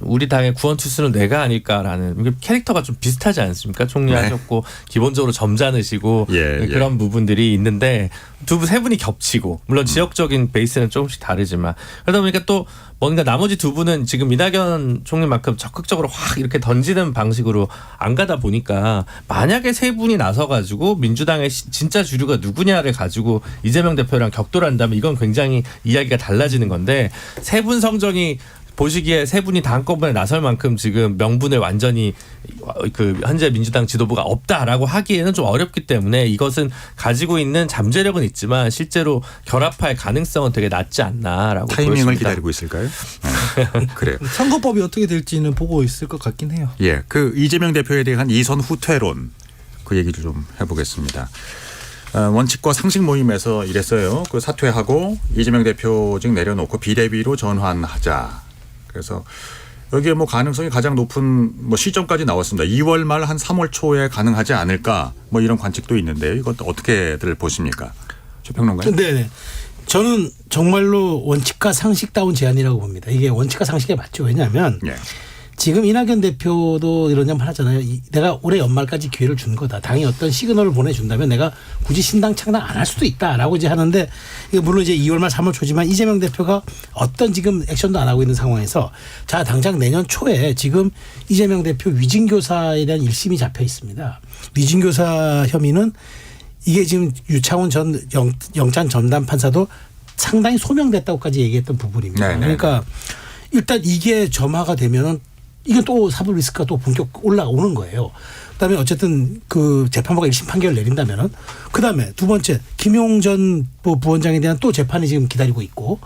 우리 당의 구원투수는 내가 아닐까라는 캐릭터가 좀 비슷하지 않습니까? 총리하셨고 기본적으로 점잖으시고 그런 부분들이 있는데 세 분이 겹치고 물론 지역적인 베이스는 조금씩 다르지만 그러다 보니까 또 뭔가 나머지 두 분은 지금 이낙연 총리만큼 적극적으로 확 이렇게 던지는 방식으로 안 가다 보니까 만약에 세 분이 나서가지고 민주당의 진짜 주류가 누구냐를 가지고 이재명 대표랑 격돌한다면 이건 굉장히 이야기가 달라지는 건데 세 분 성적이 보시기에 세 분이 다 한꺼번에 나설 만큼 지금 명분을 완전히 그 현재 민주당 지도부가 없다라고 하기에는 좀 어렵기 때문에 이것은 가지고 있는 잠재력은 있지만 실제로 결합할 가능성은 되게 낮지 않나라고 타이밍을 보여집니다. 기다리고 있을까요? 그래요. 선거법이 어떻게 될지는 보고 있을 것 같긴 해요. 예, 그 이재명 대표에 대한 이선 후퇴론 그 얘기를 좀 해보겠습니다. 원칙과 상식 모임에서 이랬어요. 그 사퇴하고 이재명 대표직 내려놓고 비대위로 전환하자. 그래서 여기에 뭐 가능성이 가장 높은 뭐 시점까지 나왔습니다. 2월 말 한 3월 초에 가능하지 않을까 뭐 이런 관측도 있는데요. 이것도 어떻게들 보십니까? 조 평론가님. 네네. 저는 정말로 원칙과 상식다운 제안이라고 봅니다. 이게 원칙과 상식에 맞죠. 왜냐하면 지금 이낙연 대표도 이런 말 하잖아요. 내가 올해 연말까지 기회를 준 거다. 당이 어떤 시그널을 보내준다면 내가 굳이 신당 창당 안 할 수도 있다라고 이제 하는데 이게 물론 이제 2월 말 3월 초지만 이재명 대표가 어떤 지금 액션도 안 하고 있는 상황에서 자 당장 내년 초에 지금 이재명 대표 위증교사에 대한 1심이 잡혀 있습니다. 위증교사 혐의는 이게 지금 유창훈 전 영장 전담 판사도 상당히 소명됐다고까지 얘기했던 부분입니다. 네네. 그러니까 일단 이게 점화가 되면은 이게 또 사법 리스크가 또 본격 올라오는 거예요. 그다음에 어쨌든 그 재판부가 1심 판결을 내린다면은 그다음에 두 번째 김용 전 부원장에 대한 또 재판이 지금 기다리고 있고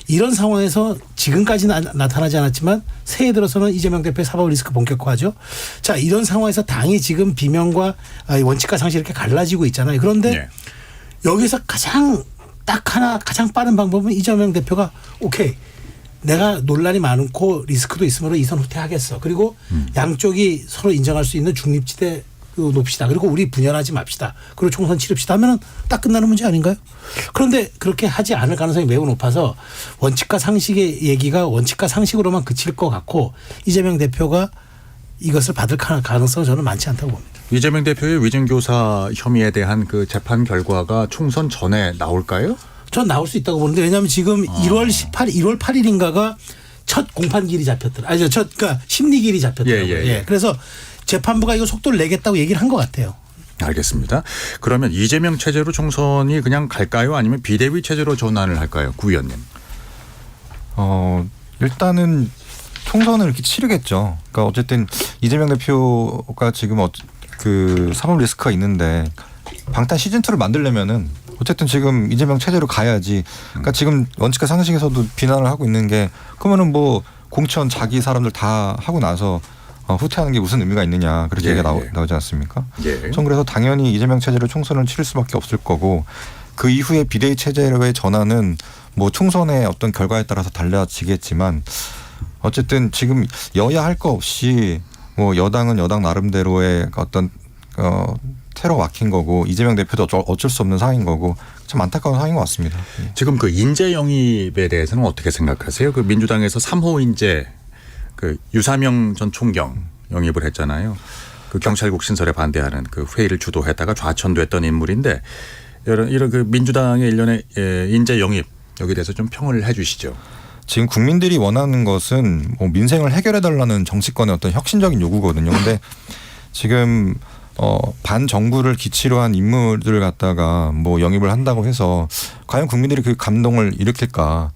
이런 상황에서 지금까지는 나타나지 않았지만 새해 들어서는 이재명 대표의 사법 리스크 본격화하죠. 자 이런 상황에서 당이 지금 비명과 원칙과 상식 이렇게 갈라지고 있잖아요. 그런데 여기서 가장 딱 하나 가장 빠른 방법은 이재명 대표가 오케이. 내가 논란이 많고 리스크도 있으므로 이선 후퇴하겠어. 그리고 양쪽이 서로 인정할 수 있는 중립지대 높시다. 그리고 우리 분열하지 맙시다. 그리고 총선 치릅시다 하면 딱 끝나는 문제 아닌가요? 그런데 그렇게 하지 않을 가능성이 매우 높아서 원칙과 상식의 얘기가 원칙과 상식으로만 그칠 것 같고 이재명 대표가 이것을 받을 가능성은 저는 많지 않다고 봅니다. 이재명 대표의 위증교사 혐의에 대한 그 재판 결과가 총선 전에 나올까요? 전 나올 수 있다고 보는데 왜냐하면 지금 1월 8일인가가 첫 공판기일이 잡혔더라. 아니죠. 그러니까 심리기일이 잡혔더라고요. 예. 그래서 재판부가 이거 속도를 내겠다고 얘기를 한 것 같아요. 알겠습니다. 그러면 이재명 체제로 총선이 그냥 갈까요? 아니면 비대위 체제로 전환을 할까요? 구 의원님. 일단은 총선을 이렇게 치르겠죠. 그러니까 어쨌든 이재명 대표가 지금 그 사법 리스크가 있는데 방탄 시즌2를 만들려면은 어쨌든 지금 이재명 체제로 가야지. 그러니까 지금 원칙과 상식에서도 비난을 하고 있는 게 그러면은 뭐 공천 자기 사람들 다 하고 나서 후퇴하는 게 무슨 의미가 있느냐 그렇게 얘기가 나오지 않습니까? 전 그래서 당연히 이재명 체제로 총선을 치를 수밖에 없을 거고 그 이후에 비대위 체제로의 전환은 뭐 총선의 어떤 결과에 따라서 달라지겠지만 어쨌든 지금 여야 할 거 없이 뭐 여당은 여당 나름대로의 어떤 테러 막힌 거고 이재명 대표도 어쩔 수 없는 상황인 거고 참 안타까운 상황인 것 같습니다. 지금 그 인재 영입에 대해서는 어떻게 생각하세요? 그 민주당에서 3호 인재 그 유사명 전 총경 영입을 했잖아요. 그 경찰국 신설에 반대하는 그 회의를 주도했다가 좌천됐던 인물인데 이런 그 민주당의 일련의 인재 영입 여기에 대해서 좀 평을 해 주시죠. 지금 국민들이 원하는 것은 뭐 민생을 해결해달라는 정치권의 어떤 혁신적인 요구거든요. 그런데 지금 반정부를 기치로 한 인물들을 갖다가 뭐 영입을 한다고 해서 과연 국민들이 그 감동을 일으킬까?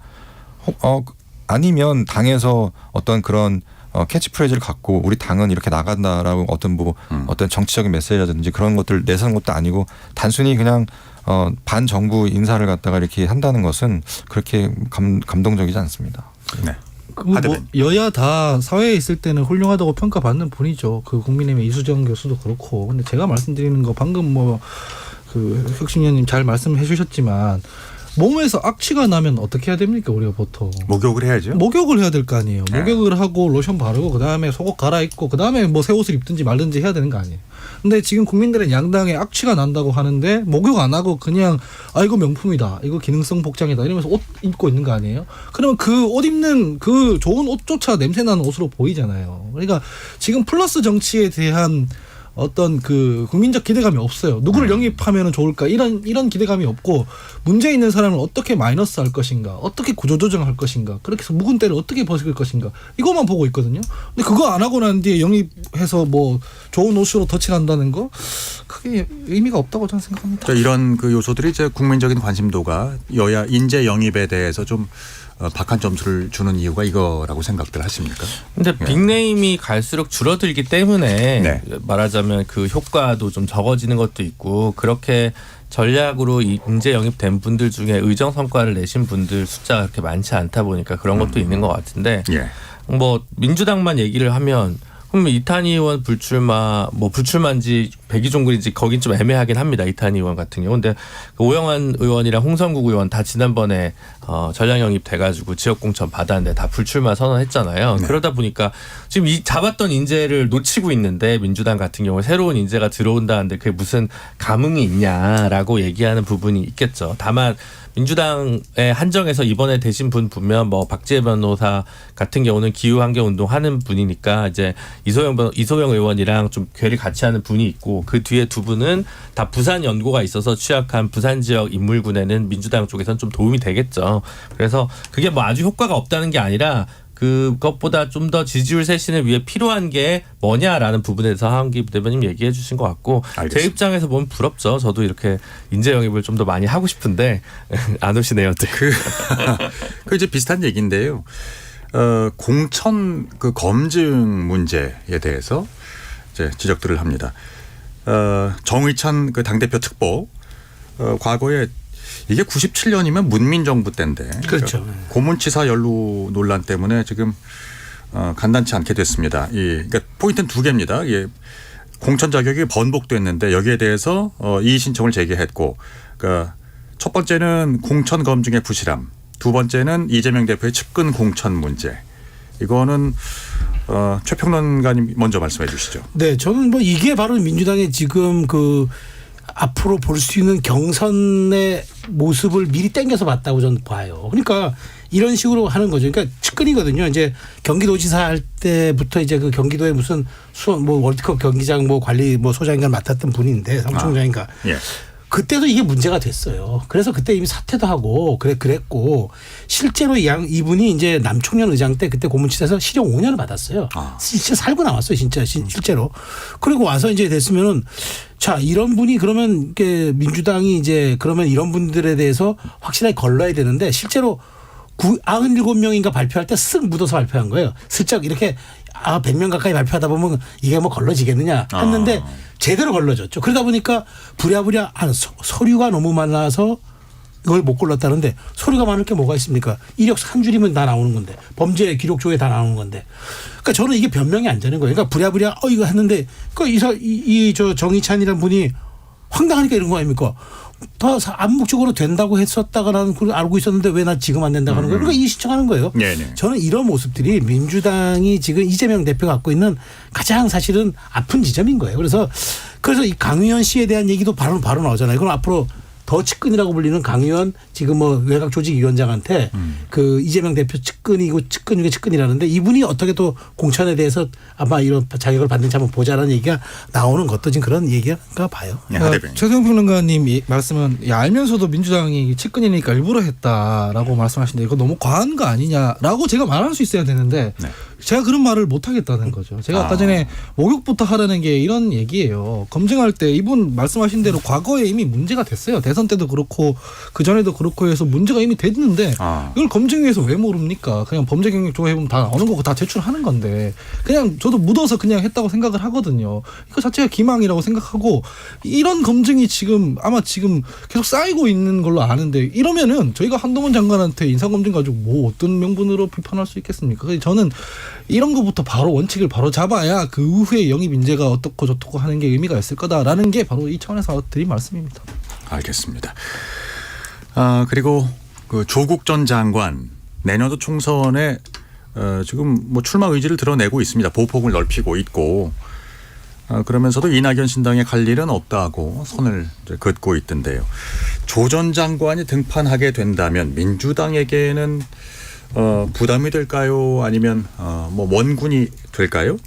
아니면 당에서 어떤 그런 캐치프레이즈를 갖고 우리 당은 이렇게 나간다라고 어떤 정치적인 메시지라든지 그런 것들 내세우는 것도 아니고 단순히 그냥 반정부 인사를 갖다가 이렇게 한다는 것은 그렇게 감동적이지 않습니다. 네. 뭐 하대변. 여야 다 사회에 있을 때는 훌륭하다고 평가받는 분이죠. 그 국민의힘의 이수정 교수도 그렇고. 근데 제가 말씀드리는 거 방금 그 혁신위원님 잘 말씀해 주셨지만 몸에서 악취가 나면 어떻게 해야 됩니까? 우리가 보통 목욕을 해야죠. 목욕을 해야 될 거 아니에요. 네. 목욕을 하고 로션 바르고 그다음에 속옷 갈아입고 그다음에 뭐 새 옷을 입든지 말든지 해야 되는 거 아니에요. 근데 지금 국민들은 양당에 악취가 난다고 하는데 목욕 안 하고 그냥 이거 명품이다. 이거 기능성 복장이다. 이러면서 옷 입고 있는 거 아니에요? 그러면 그 옷 입는 그 좋은 옷조차 냄새 나는 옷으로 보이잖아요. 그러니까 지금 플러스 정치에 대한 어떤 그 국민적 기대감이 없어요. 누구를 영입하면 좋을까 이런 기대감이 없고 문제 있는 사람을 어떻게 마이너스 할 것인가, 어떻게 구조조정할 것인가, 그렇게 해서 묵은 때를 어떻게 벗을 것인가 이것만 보고 있거든요. 근데 그거 안 하고 난 뒤에 영입해서 뭐 좋은 옷으로 덧칠한다는 거 크게 의미가 없다고 저는 생각합니다. 이런 그 요소들이 이제 국민적인 관심도가 여야 인재 영입에 대해서 좀 박한 점수를 주는 이유가 이거라고 생각들 하십니까? 근데 빅네임이 갈수록 줄어들기 때문에 네. 말하자면 그 효과도 좀 적어지는 것도 있고 그렇게 전략으로 인재 영입된 분들 중에 의정 성과를 내신 분들 숫자가 그렇게 많지 않다 보니까 그런 것도 있는 것 같은데 예. 뭐 민주당만 얘기를 하면 그럼 이탄희 의원 불출마인지 백의종군인지 거긴 좀 애매하긴 합니다. 이탄희 의원 같은 경우. 근데 오영환 의원이랑 홍성국 의원 다 지난번에 전략 영입 돼가지고 지역 공천 받았는데 다 불출마 선언했잖아요. 네. 그러다 보니까 지금 잡았던 인재를 놓치고 있는데 민주당 같은 경우 새로운 인재가 들어온다는데 그게 무슨 감흥이 있냐라고 얘기하는 부분이 있겠죠. 다만 민주당의 한정에서 이번에 되신 분 보면 뭐 박지혜 변호사 같은 경우는 기후환경운동 하는 분이니까 이제 이소영 의원이랑 좀 괴를 같이 하는 분이 있고 그 뒤에 두 분은 다 부산 연고가 있어서 취약한 부산 지역 인물군에는 민주당 쪽에서는 좀 도움이 되겠죠. 그래서 그게 뭐 아주 효과가 없다는 게 아니라 그것보다 좀 더 지지율 쇄신을 위해 필요한 게 뭐냐라는 부분에 대해서 하은기 대변인 얘기해 주신 것 같고 알겠습니다. 제 입장에서 보면 부럽죠. 저도 이렇게 인재 영입을 좀 더 많이 하고 싶은데 안 오시네요. 그 이제 비슷한 얘기인데요. 공천 그 검증 문제에 대해서 이제 지적들을 합니다. 정의찬 그 당대표 특보 과거에 이게 97년이면 문민정부 때인데 그렇죠. 고문치사 연루 논란 때문에 지금 간단치 않게 됐습니다. 그러니까 포인트는 두 개입니다. 공천 자격이 번복됐는데 여기에 대해서 이의 신청을 제기했고, 그러니까 첫 번째는 공천 검증의 부실함, 두 번째는 이재명 대표의 측근 공천 문제. 이거는 최평론가님 먼저 말씀해 주시죠. 네, 저는 뭐 이게 바로 민주당의 지금 그 앞으로 볼 수 있는 경선의 모습을 미리 땡겨서 봤다고 저는 봐요. 그러니까 이런 식으로 하는 거죠. 그러니까 측근이거든요. 이제 경기도지사 할 때부터 이제 그 경기도에 무슨 월드컵 경기장 관리 소장인가 맡았던 분인데 사무총장인가. 예. 그때도 이게 문제가 됐어요. 그래서 그때 이미 사퇴도 하고 그랬고 실제로 이분이 이제 남청년 의장 때 그때 고문치사에서 실형 5년을 받았어요. 진짜 살고 나왔어요. 진짜 실제로. 그리고 와서 이제 됐으면은 자, 이런 분이 그러면 이게 민주당이 이제 그러면 이런 분들에 대해서 확실하게 걸러야 되는데 실제로 97명인가 발표할 때 쓱 묻어서 발표한 거예요. 슬쩍 이렇게 100명 가까이 발표하다 보면 이게 뭐 걸러지겠느냐 했는데 제대로 걸러졌죠. 그러다 보니까 부랴부랴 서류가 너무 많아서 이걸 못 골랐다는데 서류가 많을 게 뭐가 있습니까? 이력 한 줄이면 다 나오는 건데 범죄 기록조에 다 나오는 건데. 그러니까 저는 이게 변명이 안 되는 거예요. 그러니까 부랴부랴 이거 했는데 저 정의찬이라는 분이 황당하니까 이런 거 아닙니까? 더 암묵적으로 된다고 했었다가 나는 그걸 알고 있었는데 왜 나 지금 안 된다고 하는 거예요? 그러니까 이의 신청하는 거예요. 네네. 저는 이런 모습들이 민주당이 지금 이재명 대표가 갖고 있는 가장 사실은 아픈 지점인 거예요. 그래서 이 강의원 씨에 대한 얘기도 바로 나오잖아요. 그럼 앞으로 더 측근이라고 불리는 강의원 지금 외곽조직위원장한테 그 이재명 대표 측근이고 측근 중에 측근이라는데 이분이 어떻게 또 공천에 대해서 아마 이런 자격을 받는지 한번 보자라는 얘기가 나오는 것도 지금 그런 얘기가 봐요. 최소영 평론가님 말씀은 알면서도 민주당이 측근이니까 일부러 했다라고 말씀하시는데 이거 너무 과한 거 아니냐라고 제가 말할 수 있어야 되는데 제가 그런 말을 못 하겠다는 거죠. 제가 아까 전에 목욕부터 하라는 게 이런 얘기예요. 검증할 때 이분 말씀하신 대로 과거에 이미 문제가 됐어요. 대선 때도 그렇고 그 전에도 그렇고 해서 문제가 이미 됐는데 이걸 검증위에서 왜 모릅니까? 그냥 범죄 경력 조회해보면 다 나오는 거고 다 제출하는 건데 그냥 저도 묻어서 그냥 했다고 생각을 하거든요. 이거 자체가 기망이라고 생각하고 이런 검증이 지금 아마 지금 계속 쌓이고 있는 걸로 아는데 이러면은 저희가 한동훈 장관한테 인사검증 가지고 뭐 어떤 명분으로 비판할 수 있겠습니까? 그래서 저는 이런 것부터 바로 원칙을 바로 잡아야 그 이후에 영입 인재가 어떻고 저떻고 하는 게 의미가 있을 거다라는 게 바로 이 차원에서 드린 말씀입니다. 알겠습니다. 그리고 그 조국 전 장관 내년도 총선에 지금 뭐 출마 의지를 드러내고 있습니다. 보폭을 넓히고 있고 그러면서도 이낙연 신당에 갈 일은 없다고 선을 이제 긋고 있던데요. 조 전 장관이 등판하게 된다면 민주당에게는 부담이 될까요? 아니면 뭐 원군이 될까요?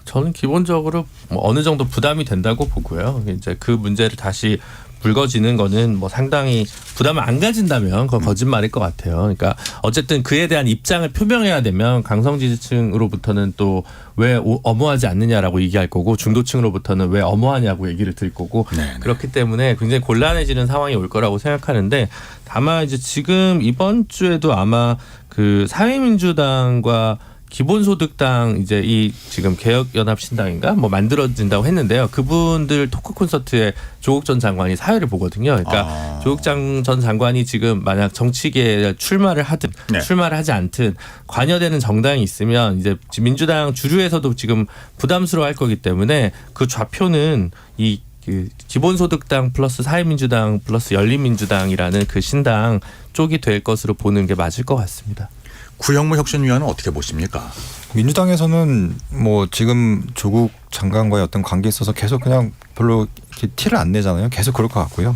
저는 기본적으로 뭐 어느 정도 부담이 된다고 보고요. 이제 그 문제를 다시 불거지는 거는 뭐 상당히 부담을 안 가진다면 그건 거짓말일 것 같아요. 그러니까 어쨌든 그에 대한 입장을 표명해야 되면 강성 지지층으로부터는 또 왜 엄호하지 않느냐라고 얘기할 거고 중도층으로부터는 왜 엄호하냐고 얘기를 드릴 거고 네네. 그렇기 때문에 굉장히 곤란해지는 상황이 올 거라고 생각하는데 다만 이제 지금 이번 주에도 아마 그 사회민주당과 기본소득당 이제 이 지금 개혁연합신당인가 뭐 만들어진다고 했는데요. 그분들 토크 콘서트에 조국 전 장관이 사회를 보거든요. 그러니까 조국 전 장관이 지금 만약 정치계에 출마를 하든 출마를 하지 않든 관여되는 정당이 있으면 이제 민주당 주류에서도 지금 부담스러워할 거기 때문에 그 좌표는 이 그 기본소득당 플러스 사회민주당 플러스 열린민주당이라는 그 신당 쪽이 될 것으로 보는 게 맞을 것 같습니다. 구형무 혁신위원은 어떻게 보십니까? 민주당에서는 뭐 지금 조국 장관과의 어떤 관계에 있어서 계속 그냥 별로 이렇게 티를 안 내잖아요. 계속 그럴 것 같고요.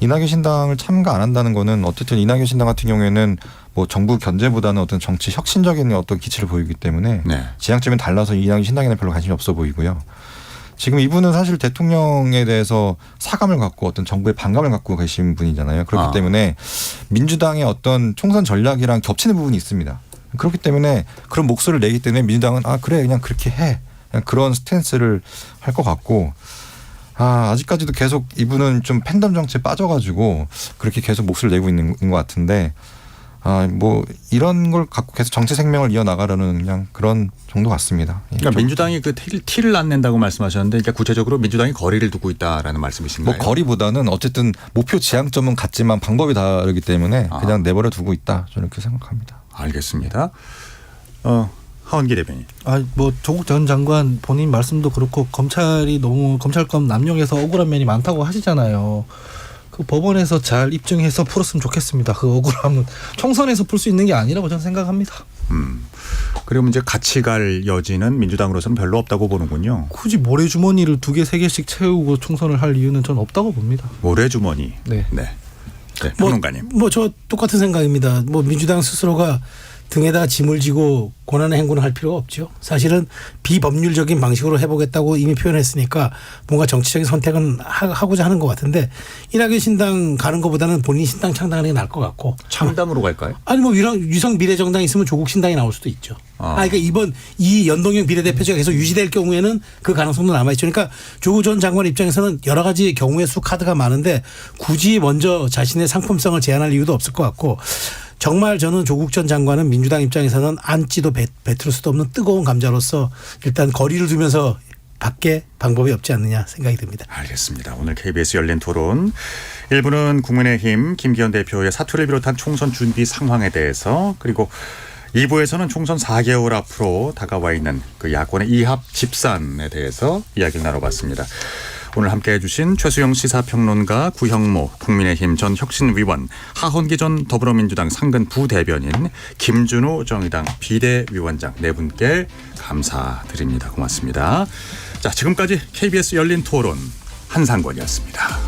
이낙연 신당을 참가 안 한다는 거는 어쨌든 이낙연 신당 같은 경우에는 뭐 정부 견제보다는 어떤 정치 혁신적인 어떤 기치를 보이기 때문에 지향점이 달라서 이낙연 신당에는 별로 관심이 없어 보이고요. 지금 이분은 사실 대통령에 대해서 사감을 갖고 어떤 정부의 반감을 갖고 계신 분이잖아요. 그렇기 때문에 민주당의 어떤 총선 전략이랑 겹치는 부분이 있습니다. 그렇기 때문에 그런 목소리를 내기 때문에 민주당은 그래 그냥 그렇게 해. 그냥 그런 스탠스를 할 것 같고 아직까지도 계속 이분은 좀 팬덤 정치에 빠져가지고 그렇게 계속 목소리를 내고 있는 것 같은데 뭐 이런 걸 갖고 계속 정치 생명을 이어나가려는 그냥 그런 정도 같습니다. 그러니까 민주당이 그 티를 안 낸다고 말씀하셨는데 그러니까 구체적으로 민주당이 거리를 두고 있다라는 말씀이신가요? 뭐 거리보다는 어쨌든 목표 지향점은 같지만 방법이 다르기 때문에 그냥 내버려 두고 있다. 저는 그렇게 생각합니다. 알겠습니다. 하원기 대변인. 뭐 조국 전 장관 본인 말씀도 그렇고 검찰이 너무 검찰권 남용해서 억울한 면이 많다고 하시잖아요. 그 법원에서 잘 입증해서 풀었으면 좋겠습니다. 그 억울함은 총선에서 풀 수 있는 게 아니라고 저는 생각합니다. 그리고 이제 같이 갈 여지는 민주당으로서는 별로 없다고 보는군요. 굳이 모래주머니를 2개, 3개씩 채우고 총선을 할 이유는 전 없다고 봅니다. 모래주머니. 네. 평론가님. 뭐 저 똑같은 생각입니다. 뭐 민주당 스스로가 등에다 짐을 지고 고난의 행군을 할 필요가 없죠. 사실은 비법률적인 방식으로 해보겠다고 이미 표현했으니까 뭔가 정치적인 선택은 하고자 하는 것 같은데 이낙연 신당 가는 것보다는 본인 신당 창당하는 게 나을 것 같고. 창당으로 갈까요? 아니 뭐 유성 비례정당이 있으면 조국 신당이 나올 수도 있죠. 그러니까 이번 이 연동형 비례대표제가 계속 유지될 경우에는 그 가능성도 남아있죠. 그러니까 조국 전 장관 입장에서는 여러 가지 경우의 수 카드가 많은데 굳이 먼저 자신의 상품성을 제한할 이유도 없을 것 같고 정말 저는 조국 전 장관은 민주당 입장에서는 안지도 뱉을 수도 없는 뜨거운 감자로서 일단 거리를 두면서 밖에 방법이 없지 않느냐 생각이 듭니다. 알겠습니다. 오늘 KBS 열린 토론 1부는 국민의힘 김기현 대표의 사퇴를 비롯한 총선 준비 상황에 대해서 그리고 2부에서는 총선 4개월 앞으로 다가와 있는 그 야권의 이합 집산에 대해서 이야기를 나눠봤습니다. 오늘 함께해 주신 최수영 시사평론가, 구형모 국민의힘 전 혁신위원, 하헌기 전 더불어민주당 상근 부대변인, 김준우 정의당 비대위원장 네 분께 감사드립니다. 고맙습니다. 자, 지금까지 KBS 열린 토론 한상권이었습니다.